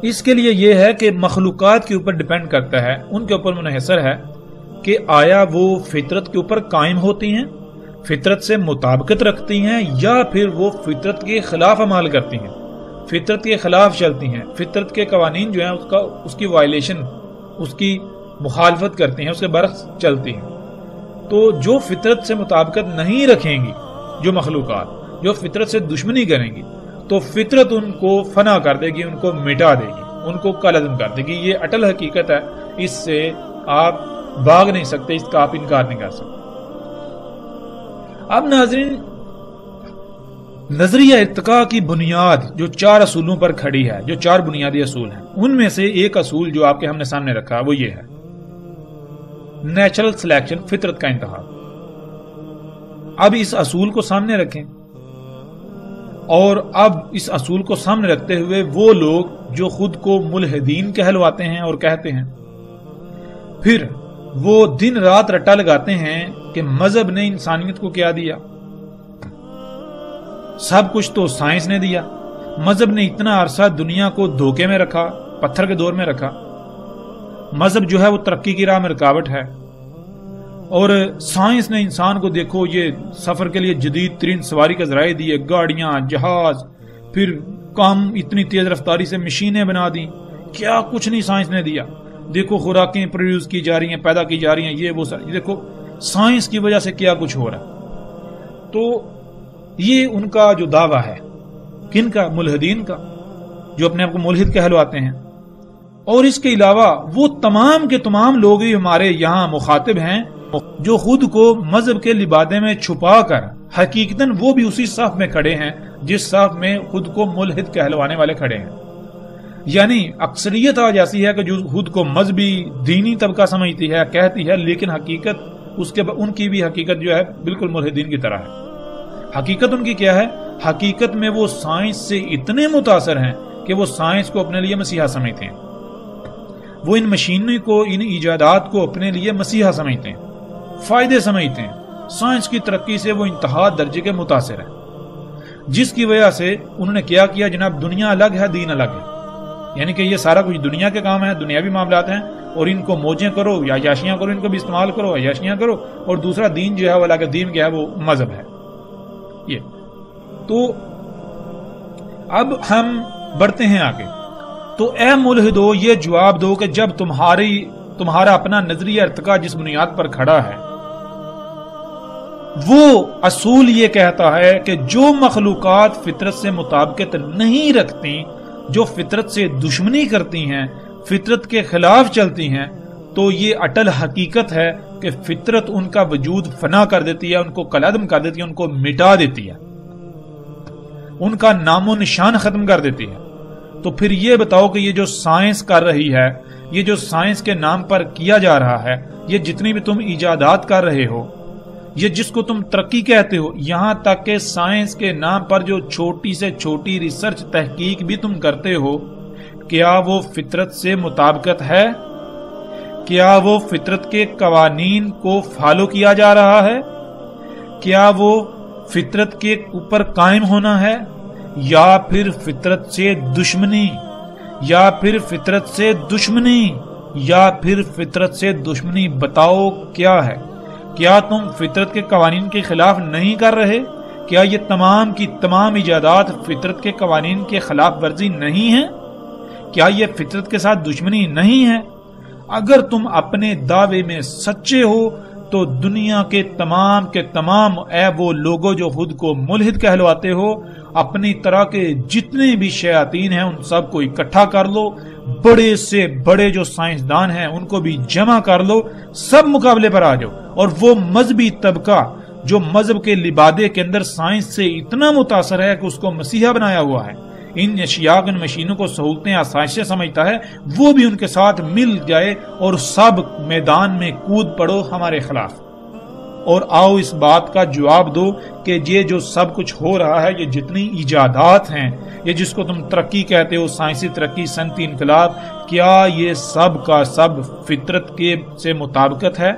اس کے لیے یہ ہے کہ مخلوقات کے اوپر ڈیپینڈ کرتا ہے، ان کے اوپر منحصر ہے کہ آیا وہ فطرت کے اوپر قائم ہوتی ہیں، فطرت سے مطابقت رکھتی ہیں، یا پھر وہ فطرت کے خلاف عمل کرتی ہیں، فطرت کے خلاف چلتی ہیں، فطرت کے قوانین جو ہیں اس کی وائلیشن، اس کی مخالفت کرتی ہیں، اس کے برعکس چلتی ہیں۔ تو جو فطرت سے مطابقت نہیں رکھیں گی، جو مخلوقات جو فطرت سے دشمنی کریں گی، تو فطرت ان کو فنا کر دے گی، ان کو مٹا دے گی، ان کو کالعدم کر دے گی۔ یہ اٹل حقیقت ہے، اس سے آپ بھاگ نہیں سکتے، اس کا آپ انکار نہیں کر سکتے۔ اب ناظرین، نظریہ ارتقاء کی بنیاد جو 4 اصولوں پر کھڑی ہے، جو 4 بنیادی اصول ہیں، ان میں سے ایک اصول جو آپ کے ہم نے سامنے رکھا وہ یہ ہے، نیچرل سلیکشن، فطرت کا انتخاب۔ اب اس اصول کو سامنے رکھیں، اور اب اس اصول کو سامنے رکھتے ہوئے وہ لوگ جو خود کو ملحدین کہلواتے ہیں اور کہتے ہیں، پھر وہ دن رات رٹا لگاتے ہیں کہ مذہب نے انسانیت کو کیا دیا، سب کچھ تو سائنس نے دیا، مذہب نے اتنا عرصہ دنیا کو دھوکے میں رکھا، پتھر کے دور میں رکھا، مذہب جو ہے وہ ترقی کی راہ میں رکاوٹ ہے، اور سائنس نے انسان کو دیکھو یہ سفر کے لیے جدید ترین سواری کے ذرائع دیے، گاڑیاں، جہاز، پھر کام اتنی تیز رفتاری سے مشینیں بنا دی، کیا کچھ نہیں سائنس نے دیا، دیکھو خوراکیں پروڈیوس کی جا رہی ہیں، پیدا کی جا رہی ہیں، یہ وہ ساری، دیکھو سائنس کی وجہ سے کیا کچھ ہو رہا ہے۔ تو یہ ان کا جو دعویٰ ہے، کن کا؟ ملحدین کا، جو اپنے آپ کو ملحد کہلواتے ہیں۔ اور اس کے علاوہ وہ تمام کے تمام لوگ ہی ہمارے یہاں مخاطب ہیں جو خود کو مذہب کے لبادے میں چھپا کر حقیقتاً وہ بھی اسی صف میں کھڑے ہیں جس صف میں خود کو ملحد کہلوانے والے کھڑے ہیں۔ یعنی اکثریت آج ایسی ہے کہ جو خود کو مذہبی دینی طبقہ سمجھتی ہے، کہتی ہے، لیکن حقیقت ان کی بھی حقیقت جو ہے بالکل ملحدین کی طرح ہے۔ حقیقت ان کی کیا ہے؟ حقیقت میں وہ سائنس سے اتنے متاثر ہیں کہ وہ سائنس کو اپنے لیے مسیحا سمجھتے ہیں، وہ ان مشینوں کو، ان ایجادات کو اپنے لیے مسیحا سمجھتے ہیں، فائدے سمجھتے ہیں۔ سائنس کی ترقی سے وہ انتہا درجے کے متاثر ہیں، جس کی وجہ سے انہوں نے کیا جناب، دنیا الگ ہے، دین الگ ہے، یعنی کہ یہ سارا کچھ دنیا کے کام ہے، دنیاوی معاملات ہیں، اور ان کو موجیں کرو یا عیاشیاں کرو، ان کو بھی استعمال کرو، عیاشیاں کرو، اور دوسرا دین جو ہے وہ الگ ہے، دین کیا ہے؟ وہ مذہب ہے۔ یہ تو اب ہم بڑھتے ہیں آگے۔ تو اے ملحدو، یہ جواب دو کہ جب تمہارا اپنا نظریہ ارتقاء جس بنیاد پر کھڑا ہے، وہ اصول یہ کہتا ہے کہ جو مخلوقات فطرت سے مطابقت نہیں رکھتی، جو فطرت سے دشمنی کرتی ہیں، فطرت کے خلاف چلتی ہیں، تو یہ اٹل حقیقت ہے کہ فطرت ان کا وجود فنا کر دیتی ہے، ان کو کالعدم کر دیتی ہے، ان کو مٹا دیتی ہے، ان کا نام و نشان ختم کر دیتی ہے۔ تو پھر یہ بتاؤ کہ یہ جو سائنس کر رہی ہے، یہ جو سائنس کے نام پر کیا جا رہا ہے، یہ جتنی بھی تم ایجادات کر رہے ہو، یہ جس کو تم ترقی کہتے ہو، یہاں تک کہ سائنس کے نام پر جو چھوٹی سے چھوٹی ریسرچ تحقیق بھی تم کرتے ہو، کیا وہ فطرت سے مطابقت ہے؟ کیا وہ فطرت کے قوانین کو فالو کیا جا رہا ہے؟ کیا وہ فطرت کے اوپر قائم ہونا ہے، یا پھر فطرت سے دشمنی، یا پھر فطرت سے دشمنی، یا پھر فطرت سے دشمنی؟ بتاؤ کیا ہے؟ کیا تم فطرت کے قوانین کے خلاف نہیں کر رہے؟ کیا یہ تمام کی تمام ایجادات فطرت کے قوانین کے خلاف ورزی نہیں ہیں؟ کیا یہ فطرت کے ساتھ دشمنی نہیں ہے؟ اگر تم اپنے دعوے میں سچے ہو تو دنیا کے تمام اے وہ لوگوں جو خود کو ملحد کہلواتے ہو، اپنی طرح کے جتنے بھی شیاطین ہیں ان سب کو اکٹھا کر لو، بڑے سے بڑے جو سائنسدان ہیں ان کو بھی جمع کر لو، سب مقابلے پر آ جاؤ، اور وہ مذہبی طبقہ جو مذہب کے لبادے کے اندر سائنس سے اتنا متاثر ہے کہ اس کو مسیحا بنایا ہوا ہے، ان اشیاء ان مشینوں کو سہولتیں آسائشیں سمجھتا ہے، وہ بھی ان کے ساتھ مل جائے اور سب میدان میں کود پڑو ہمارے خلاف، اور آؤ اس بات کا جواب دو کہ یہ جو سب کچھ ہو رہا ہے، یہ جتنی ایجادات ہیں، یہ جس کو تم ترقی کہتے ہو، سائنسی ترقی، صنعتی انقلاب، کیا یہ سب کا سب فطرت کے سے مطابقت ہے؟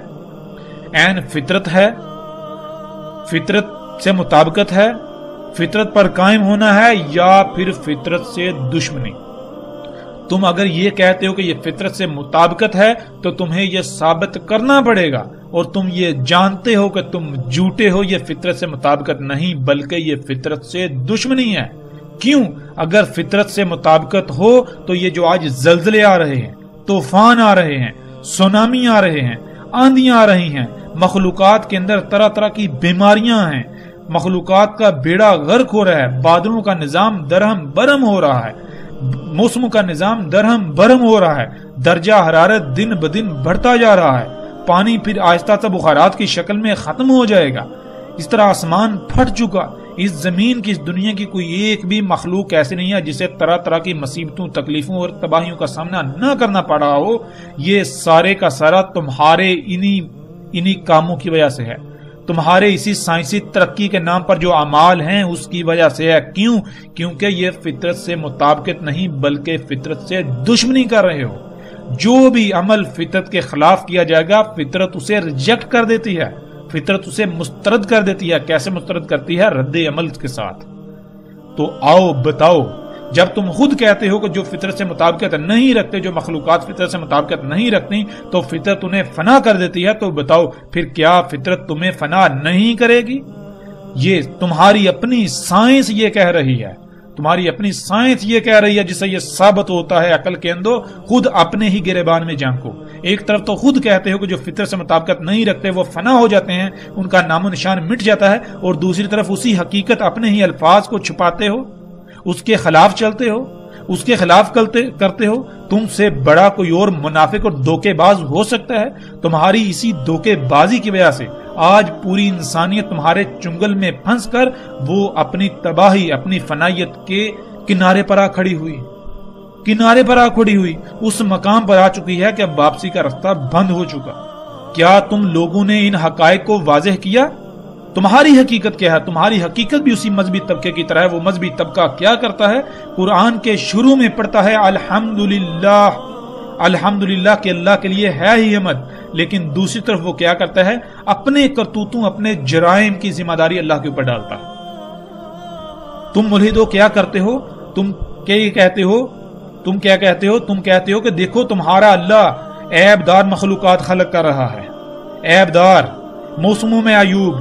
عین فطرت ہے؟ فطرت سے مطابقت ہے؟ فطرت پر قائم ہونا ہے، یا پھر فطرت سے دشمنی؟ تم اگر یہ کہتے ہو کہ یہ فطرت سے مطابقت ہے تو تمہیں یہ ثابت کرنا پڑے گا، اور تم یہ جانتے ہو کہ تم جھوٹے ہو، یہ فطرت سے مطابقت نہیں بلکہ یہ فطرت سے دشمنی ہے۔ کیوں؟ اگر فطرت سے مطابقت ہو تو یہ جو آج زلزلے آ رہے ہیں، طوفان آ رہے ہیں، سونامی آ رہے ہیں، آندیاں آ رہی ہیں، مخلوقات کے اندر طرح طرح کی بیماریاں ہیں، مخلوقات کا بیڑا غرق ہو رہا ہے، بادلوں کا نظام درہم برہم ہو رہا ہے، موسموں کا نظام درہم برہم ہو رہا ہے، درجہ حرارت دن بدن بڑھتا جا رہا ہے، پانی پھر آہستہ آہستہ بخارات کی شکل میں ختم ہو جائے گا، اس طرح آسمان پھٹ چکا، اس زمین کی، اس دنیا کی کوئی ایک بھی مخلوق ایسی نہیں ہے جسے طرح طرح کی مصیبتوں، تکلیفوں اور تباہیوں کا سامنا نہ کرنا پڑ رہا ہو۔ یہ سارے کا سارا تمہارے انہی کاموں کی وجہ سے ہے، تمہارے اسی سائنسی ترقی کے نام پر جو اعمال ہیں اس کی وجہ سے ہے۔ کیوں؟ کیونکہ یہ فطرت سے مطابقت نہیں بلکہ فطرت سے دشمنی کر رہے ہو۔ جو بھی عمل فطرت کے خلاف کیا جائے گا فطرت اسے ریجیکٹ کر دیتی ہے، فطرت اسے مسترد کر دیتی ہے۔ کیسے مسترد کرتی ہے؟ رد عمل کے ساتھ۔ تو آؤ بتاؤ، جب تم خود کہتے ہو کہ جو فطرت سے مطابقت نہیں رکھتے، جو مخلوقات فطرت سے مطابقت نہیں رکھتی تو فطرت انہیں فنا کر دیتی ہے، تو بتاؤ پھر کیا فطرت تمہیں فنا نہیں کرے گی؟ یہ تمہاری اپنی سائنس یہ کہہ رہی ہے، تمہاری اپنی سائنس یہ کہہ رہی ہے، جسے یہ ثابت ہوتا ہے عقل کے اندر۔ خود اپنے ہی گریبان میں جھانکو۔ ایک طرف تو خود کہتے ہو کہ جو فطرت سے مطابقت نہیں رکھتے وہ فنا ہو جاتے ہیں، ان کا نام و نشان مٹ جاتا ہے، اور دوسری طرف اسی حقیقت اپنے ہی الفاظ کو چھپاتے ہو، اس کے خلاف چلتے ہو، اس کے خلاف کرتے ہو۔ تم سے بڑا کوئی اور منافق اور دھوکے باز ہو سکتا ہے؟ تمہاری اسی دھوکے بازی کی وجہ سے آج پوری انسانیت تمہارے چنگل میں پھنس کر وہ اپنی تباہی، اپنی فنائیت کے کنارے پر آ کھڑی ہوئی، اس مقام پر آ چکی ہے کہ اب واپسی کا راستہ بند ہو چکا۔ کیا تم لوگوں نے ان حقائق کو واضح کیا؟ تمہاری حقیقت کیا ہے؟ تمہاری حقیقت بھی اسی مذہبی طبقے کی طرح ہے۔ وہ مذہبی طبقہ کیا کرتا ہے؟ قرآن کے شروع میں پڑھتا ہے الحمدللہ، الحمدللہ کہ اللہ کے لیے ہے ہی حمد، لیکن دوسری طرف وہ کیا کرتا ہے؟ اپنے کرتوتوں، اپنے جرائم کی ذمہ داری اللہ کے اوپر ڈالتا ہے۔ تم ملحدو کیا کرتے ہو؟ تم کیا کہتے ہو؟ تم کہتے ہو کہ دیکھو تمہارا اللہ عیب دار مخلوقات خلق کر رہا ہے، عیب دار، موسموں میں عیوب،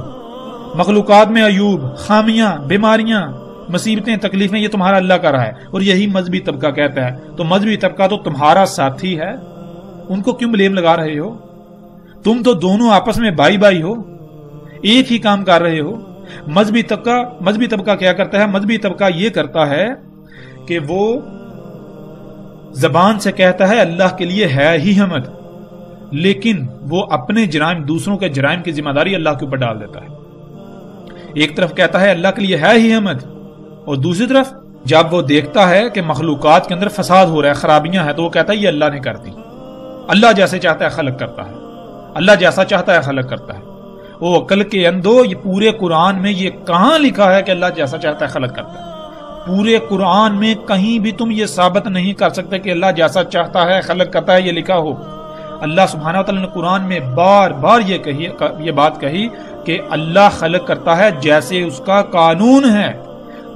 مخلوقات میں عیوب، خامیاں، بیماریاں، مصیبتیں، تکلیفیں، یہ تمہارا اللہ کر رہا ہے، اور یہی مذہبی طبقہ کہتا ہے۔ تو مذہبی طبقہ تو تمہارا ساتھی ہے، ان کو کیوں بلیم لگا رہے ہو؟ تم تو دونوں آپس میں بھائی بھائی ہو، ایک ہی کام کر رہے ہو۔ مذہبی طبقہ کیا کرتا ہے؟ مذہبی طبقہ یہ کرتا ہے کہ وہ زبان سے کہتا ہے اللہ کے لیے ہے ہی حمد، لیکن وہ اپنے جرائم، دوسروں کے جرائم کی ذمہ داری اللہ کے اوپر ڈال دیتا ہے۔ ایک طرف کہتا ہے اللہ کے لیے ہے ہی حمد، اور دوسری طرف جب وہ دیکھتا ہے کہ مخلوقات کے اندر فساد ہو رہا ہے، خرابیاں ہیں، تو وہ کہتا ہے یہ اللہ نے کر دی، اللہ جیسے چاہتا ہے خلق کرتا ہے، اللہ جیسا چاہتا ہے خلق کرتا ہے۔ وہ عقل کے اندو، یہ پورے قرآن میں یہ کہاں لکھا ہے کہ اللہ جیسا چاہتا ہے خلق کرتا ہے؟ پورے قرآن میں کہیں بھی تم یہ ثابت نہیں کر سکتے کہ اللہ جیسا چاہتا ہے خلق کرتا ہے یہ لکھا ہو۔ اللہ سبحانہ وتعالی نے قرآن میں بار بار یہ بات کہی کہ اللہ خلق کرتا ہے جیسے اس کا قانون ہے،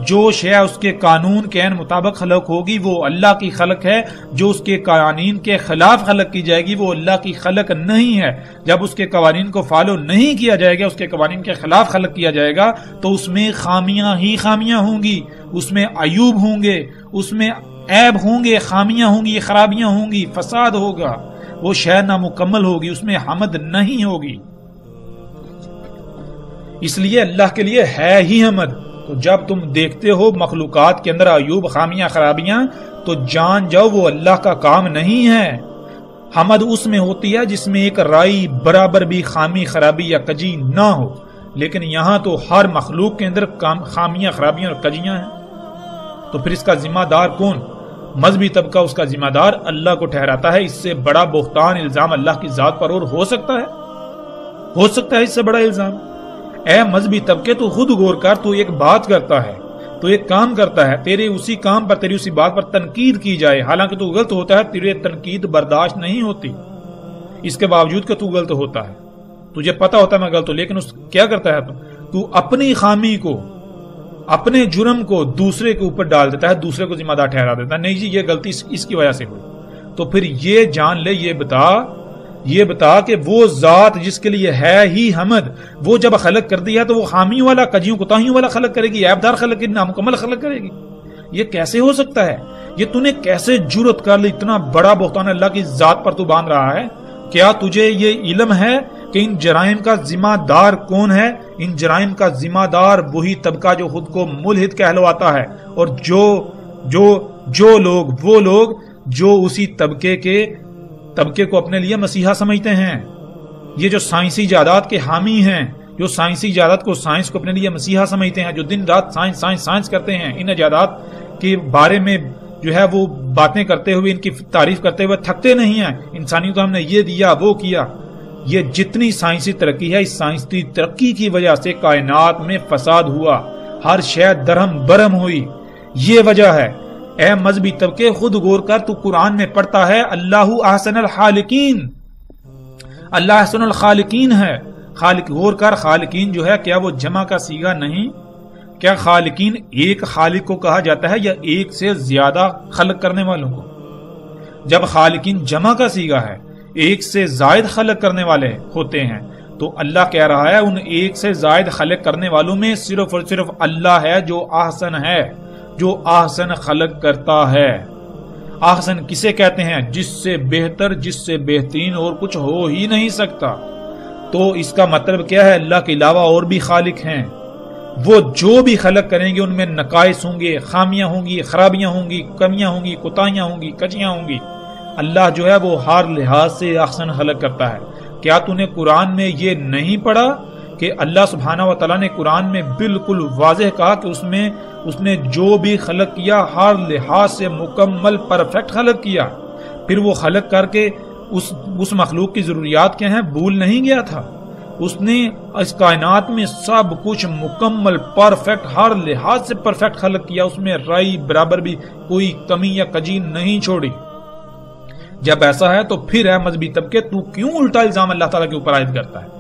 جو شے اس کے قانون کے مطابق خلق ہوگی وہ اللہ کی خلق ہے، جو اس کے قوانین کے خلاف خلق کی جائے گی وہ اللہ کی خلق نہیں ہے۔ جب اس کے قوانین کو فالو نہیں کیا جائے گا، اس کے قوانین کے خلاف خلق کیا جائے گا، تو اس میں خامیاں ہی خامیاں ہوں گی، اس میں عیوب ہوں گے، اس میں عیب ہوں گے، خامیاں ہوں گی، خرابیاں ہوں گی، فساد ہوگا، وہ شے نامکمل ہوگی، اس میں حمد نہیں ہوگی۔ اس لیے اللہ کے لیے ہے ہی حمد۔ تو جب تم دیکھتے ہو مخلوقات کے اندر عیوب، خامیاں، خرابیاں، تو جان جاؤ وہ اللہ کا کام نہیں ہے۔ حمد اس میں ہوتی ہے جس میں ایک رائی برابر بھی خامی، خرابی یا کجی نہ ہو، لیکن یہاں تو ہر مخلوق کے اندر خامیاں، خرابیاں اور کجیاں ہیں۔ تو پھر اس کا ذمہ دار کون؟ مذہبی طبقہ اس کا ذمہ دار اللہ کو ٹھہراتا ہے۔ اس سے بڑا بہتان الزام اللہ کی ذات پر اور ہو سکتا ہے اس سے بڑا الزام؟ اے مذہبی طبقے تو خود غور کر، تو ایک بات کرتا ہے، تو ایک کام کرتا ہے، تیرے اسی کام پر، تیری اسی بات پر تنقید کی جائے، حالانکہ تو غلط ہوتا ہے، تیرے تنقید برداشت نہیں ہوتی، اس کے باوجود کہ تو غلط ہوتا ہے، تجھے پتا ہوتا ہے میں غلط ہوں، لیکن کیا کرتا ہے تو اپنی خامی کو، اپنے جرم کو دوسرے کے اوپر ڈال دیتا ہے، دوسرے کو ذمہ دار ٹھہرا دیتا ہے، نہیں جی یہ غلطی اس کی وجہ سے ہوئی۔ تو پھر یہ جان لے، یہ بتا کہ وہ ذات جس کے لیے ہے ہی حمد، وہ جب خلق کر دیا تو وہ خامیوں والا، کجیوں کوتاہیوں والا خلق کرے گی، عیب دار خلق کرے گی، نامکمل خلق کرے گی؟ یہ کیسے ہو سکتا ہے؟ یہ تو نے کیسے جرأت کر لی؟ اتنا بڑا بہتان اللہ کی ذات پر تو باندھ رہا ہے، کیا تجھے یہ علم ہے کہ ان جرائم کا ذمہ دار کون ہے؟ ان جرائم کا ذمہ دار وہی طبقہ جو خود کو ملحد کہلواتا ہے، اور وہ لوگ جو اسی طبقے کو اپنے لیے مسیحا سمجھتے ہیں۔ یہ جو سائنسی ایجادات کے حامی ہیں، جو سائنسی ایجادات کو سائنس کو اپنے لیے مسیحا سمجھتے ہیں، جو دن رات سائنس کرتے ہیں، ان ایجادات کے بارے میں جو ہے وہ باتیں کرتے ہوئے، ان کی تعریف کرتے ہوئے تھکتے نہیں ہیں۔ انسانیت کو ہم نے یہ دیا، وہ کیا۔ یہ جتنی سائنسی ترقی ہے، اس سائنسی ترقی کی وجہ سے کائنات میں فساد ہوا، ہر شے درہم برہم ہوئی۔ یہ وجہ ہے۔ اے مذہبی طبقے، خود غور کر، تو قرآن میں پڑھتا ہے اللہ احسن الخالقین، اللہ احسن الخالقین ہے۔ خالق، غور کر، خالقین جو ہے کیا وہ جمع کا صیغہ نہیں؟ کیا خالقین ایک خالق کو کہا جاتا ہے یا ایک سے زیادہ خلق کرنے والوں کو؟ جب خالقین جمع کا صیغہ ہے، ایک سے زائد خلق کرنے والے ہوتے ہیں، تو اللہ کہہ رہا ہے ان ایک سے زائد خلق کرنے والوں میں صرف اور صرف اللہ ہے جو احسن ہے، جو احسن خلق کرتا ہے۔ احسن کسے کہتے ہیں؟ جس سے بہتر، جس سے بہترین اور کچھ ہو ہی نہیں سکتا۔ تو اس کا مطلب کیا ہے؟ اللہ کے علاوہ اور بھی خالق ہیں، وہ جو بھی خلق کریں گے ان میں نقائص ہوں گے، خامیاں ہوں گی، خرابیاں ہوں گی، کمیاں ہوں گی، کوتاہیاں ہوں گی، کجیاں ہوں گی۔ اللہ جو ہے وہ ہر لحاظ سے احسن خلق کرتا ہے۔ کیا تو نے قرآن میں یہ نہیں پڑھا کہ اللہ سبحانہ و تعالیٰ نے قرآن میں بالکل واضح کہا کہ اس نے جو بھی خلق کیا ہر لحاظ سے مکمل پرفیکٹ خلق کیا، پھر وہ خلق کر کے اس مخلوق کی ضروریات کیا ہیں بھول نہیں گیا تھا۔ اس نے اس کائنات میں سب کچھ مکمل پرفیکٹ، ہر لحاظ سے پرفیکٹ خلق کیا، اس میں رائی برابر بھی کوئی کمی یا کجی نہیں چھوڑی۔ جب ایسا ہے تو پھر اے مذہبی طبقے، تو کیوں الٹا الزام اللہ تعالیٰ کے اوپر عائد کرتا ہے؟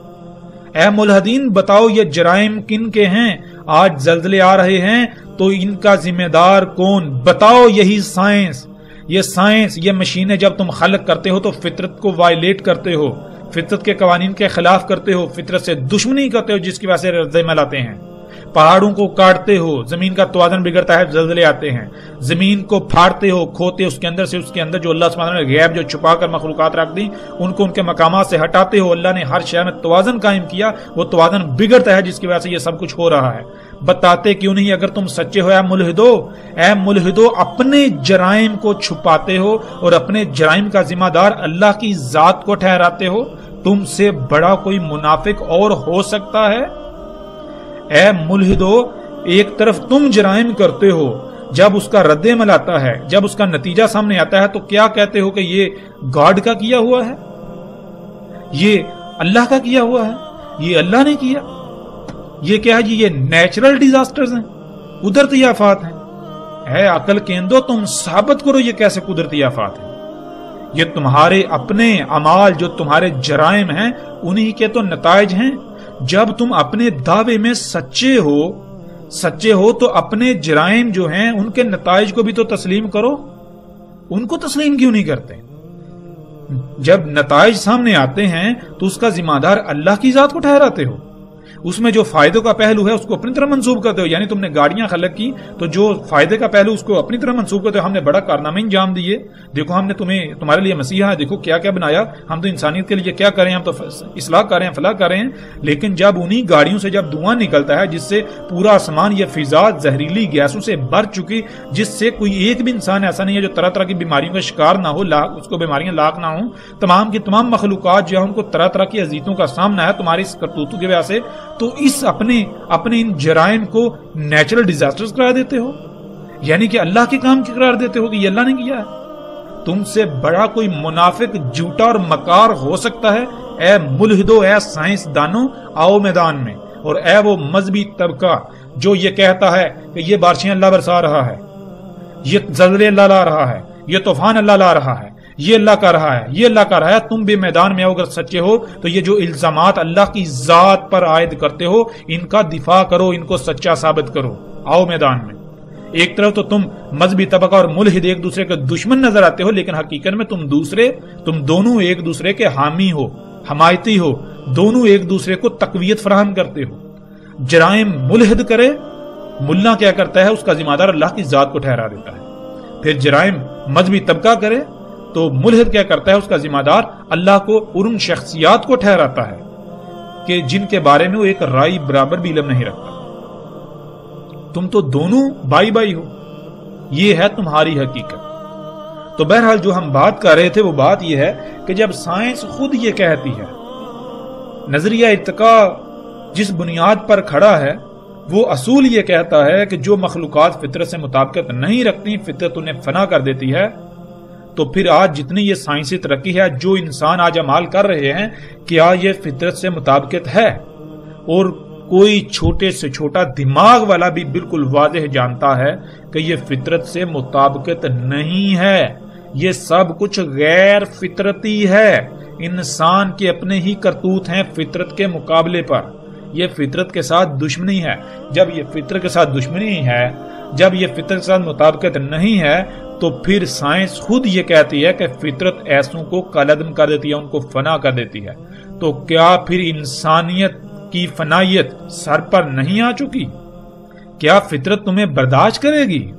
اے ملحدین، بتاؤ یہ جرائم کن کے ہیں؟ آج زلزلے آ رہے ہیں تو ان کا ذمہ دار کون؟ بتاؤ یہی سائنس، یہ مشینیں جب تم خلق کرتے ہو تو فطرت کو وائلیٹ کرتے ہو، فطرت کے قوانین کے خلاف کرتے ہو، فطرت سے دشمنی کرتے ہو، جس کی وجہ سے رد عمل آتے ہیں، پہاڑوں کو کاٹتے ہو، زمین کا توازن بگڑتا ہے، زلزلے آتے ہیں، زمین کو پھاڑتے ہو، کھوتے اس کے اندر جو اللہ سبحانہ نے غیب جو چھپا کر مخلوقات رکھ دی ان کو ان کے مقامات سے ہٹاتے ہو۔ اللہ نے ہر شے میں توازن قائم کیا، وہ توازن بگڑتا ہے جس کی وجہ سے یہ سب کچھ ہو رہا ہے۔ بتاتے کیوں نہیں اگر تم سچے ہو؟ اے ملحدو، اپنے جرائم کو چھپاتے ہو اور اپنے جرائم کا ذمہ دار اللہ کی ذات کو ٹھہراتے ہو۔ تم سے بڑا کوئی منافق اور ہو سکتا ہے؟ اے ملحدو، ایک طرف تم جرائم کرتے ہو، جب اس کا رد عمل آتا ہے، جب اس کا نتیجہ سامنے آتا ہے تو کیا کہتے ہو کہ یہ گاڈ کا کیا ہوا ہے، یہ اللہ کا کیا ہوا ہے، یہ اللہ نے کیا، یہ کیا ہے جی، یہ نیچرل ڈیزاسٹرز ہیں، قدرتی آفات ہیں۔ اے عقل کے اندو، تم ثابت کرو یہ کیسے قدرتی آفات ہیں۔ یہ تمہارے اپنے اعمال، جو تمہارے جرائم ہیں، انہی کے تو نتائج ہیں۔ جب تم اپنے دعوے میں سچے ہو تو اپنے جرائم جو ہیں ان کے نتائج کو بھی تو تسلیم کرو۔ ان کو تسلیم کیوں نہیں کرتے؟ جب نتائج سامنے آتے ہیں تو اس کا ذمہ دار اللہ کی ذات کو ٹھہراتے ہو، اس میں جو فائدوں کا پہلو ہے اس کو اپنی طرح منسوب کرتے ہو۔ یعنی تم نے گاڑیاں خلق کی تو جو فائدے کا پہلو اس کو اپنی طرح منسوب کرتے ہو، ہم نے بڑا کارنامہ انجام دیے، دیکھو ہم نے تمہارے لیے مسیحا ہے، دیکھو کیا کیا بنایا، ہم تو انسانیت کے لیے کیا کریں، ہم تو اصلاح کر رہے ہیں، فلاح کر رہے ہیں۔ لیکن جب انہی گاڑیوں سے جب دھواں نکلتا ہے جس سے پورا آسمان، یہ فضا زہریلی گیسوں سے بھر چکی، جس سے کوئی ایک بھی انسان ایسا نہیں ہے جو طرح طرح کی بیماریوں کا شکار نہ ہو، اس کو بیماریاں لاحق نہ ہوں، تمام کی تمام مخلوقات جو ہے ان کو طرح طرح کی اذیتوں کا سامنا ہے تمہاری اس کرتوتوں کی وجہ سے، تو اس اپنے ان جرائم کو نیچرل ڈیزاسٹرز قرار دیتے ہو، یعنی کہ اللہ کے کام کی قرار دیتے ہو کہ یہ اللہ نے کیا ہے۔ تم سے بڑا کوئی منافق، جھوٹا اور مکار ہو سکتا ہے؟ اے ملحدو، اے سائنس دانو، آؤ میدان میں، اور اے وہ مذہبی طبقہ جو یہ کہتا ہے کہ یہ بارشیں اللہ برسا رہا ہے، یہ زلزلے اللہ لا رہا ہے، یہ طوفان اللہ لا رہا ہے، یہ اللہ کا رہا ہے، یہ اللہ کا رہا ہے، تم بھی میدان میں اگر سچے ہو تو یہ جو الزامات اللہ کی ذات پر عائد کرتے ہو ان کا دفاع کرو، ان کو سچا ثابت کرو، آؤ میدان میں۔ ایک طرف تو تم مذہبی طبقہ اور ملحد ایک دوسرے کے دشمن نظر آتے ہو، لیکن حقیقت میں تم دونوں ایک دوسرے کے حامی ہو، حمایتی ہو، دونوں ایک دوسرے کو تقویت فراہم کرتے ہو۔ جرائم ملحد کرے، ملا کیا کرتا ہے، اس کا ذمہ دار اللہ کی ذات کو ٹھہرا دیتا ہے۔ پھر جرائم مذہبی طبقہ کرے تو ملحد کیا کرتا ہے، اس کا ذمہ دار اللہ کو اور ان شخصیات کو ٹھہراتا ہے کہ جن کے بارے میں وہ ایک رائی برابر بھی علم نہیں رکھتا۔ تم تو دونوں بائی بائی ہو، یہ ہے تمہاری حقیقت۔ تو بہرحال جو ہم بات کر رہے تھے وہ بات یہ ہے کہ جب سائنس خود یہ کہتی ہے، نظریہ ارتقاء جس بنیاد پر کھڑا ہے وہ اصول یہ کہتا ہے کہ جو مخلوقات فطرت سے مطابقت نہیں رکھتی، فطرت انہیں فنا کر دیتی ہے، تو پھر آج جتنی یہ سائنسی ترقی ہے، جو انسان آج عمال کر رہے ہیں، کیا یہ فطرت سے مطابقت ہے؟ اور کوئی چھوٹے سے چھوٹا دماغ والا بھی بالکل واضح جانتا ہے کہ یہ فطرت سے مطابقت نہیں ہے، یہ سب کچھ غیر فطرتی ہے۔ انسان کے اپنے ہی کرتوت ہیں فطرت کے مقابلے پر، یہ فطرت کے ساتھ دشمنی ہے۔ جب یہ فطرت کے ساتھ دشمنی ہے، جب یہ فطرت کے ساتھ مطابقت نہیں ہے، تو پھر سائنس خود یہ کہتی ہے کہ فطرت ایسوں کو کالعدم کر دیتی ہے، ان کو فنا کر دیتی ہے۔ تو کیا پھر انسانیت کی فنائیت سر پر نہیں آ چکی؟ کیا فطرت تمہیں برداشت کرے گی؟